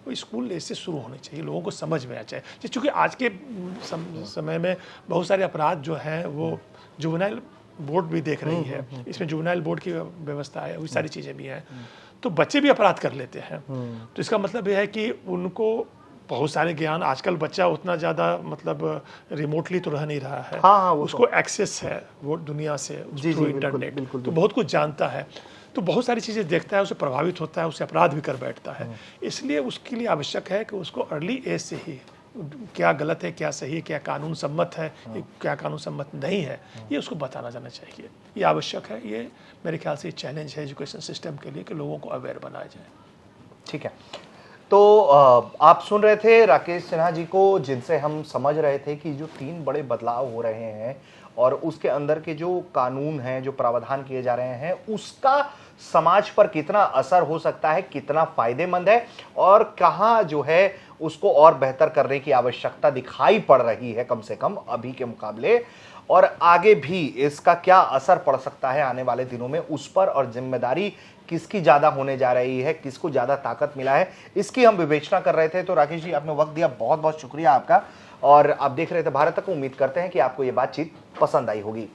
वो स्कूल इससे शुरू होनी चाहिए, लोगों को समझ में आ जाए। चूँकि आज के समय में बहुत सारे अपराध जो हैं वो जुवेनाइल बोर्ड भी देख रही है, इसमें जुवेनाइल बोर्ड की व्यवस्था है, वो सारी चीज़ें भी हैं, तो बच्चे भी अपराध कर लेते हैं। तो इसका मतलब यह है कि उनको बहुत सारे ज्ञान, आजकल बच्चा उतना ज़्यादा मतलब रिमोटली तो रह नहीं रहा है, उसको एक्सेस है वो दुनिया से थ्रू इंटरनेट, तो बहुत कुछ जानता है, तो बहुत सारी चीज़ें देखता है, उससे प्रभावित होता है, उससे अपराध भी कर बैठता है। इसलिए उसके लिए आवश्यक है कि उसको अर्ली एज से ही क्या गलत है, क्या सही है, क्या कानून सम्मत है, क्या कानून सम्मत नहीं है, ये उसको बताना जाना चाहिए। ये आवश्यक है, ये मेरे ख्याल से चैलेंज है एजुकेशन सिस्टम के लिए कि लोगों को अवेयर बनाया जाए। ठीक है, तो आप सुन रहे थे राकेश सिन्हा जी को, जिनसे हम समझ रहे थे कि जो 3 बड़े बदलाव हो रहे हैं और उसके अंदर के जो कानून हैं, जो प्रावधान किए जा रहे हैं, उसका समाज पर कितना असर हो सकता है, कितना फायदेमंद है, और कहाँ जो है उसको और बेहतर करने की आवश्यकता दिखाई पड़ रही है, कम से कम अभी के मुकाबले, और आगे भी इसका क्या असर पड़ सकता है आने वाले दिनों में उस पर, और जिम्मेदारी किसकी ज़्यादा होने जा रही है, किसको ज़्यादा ताकत मिला है, इसकी हम विवेचना कर रहे थे। तो राकेश जी, आपने वक्त दिया, बहुत बहुत शुक्रिया आपका, और आप देख रहे थे भारत तक। उम्मीद करते हैं कि आपको ये बातचीत पसंद आई होगी।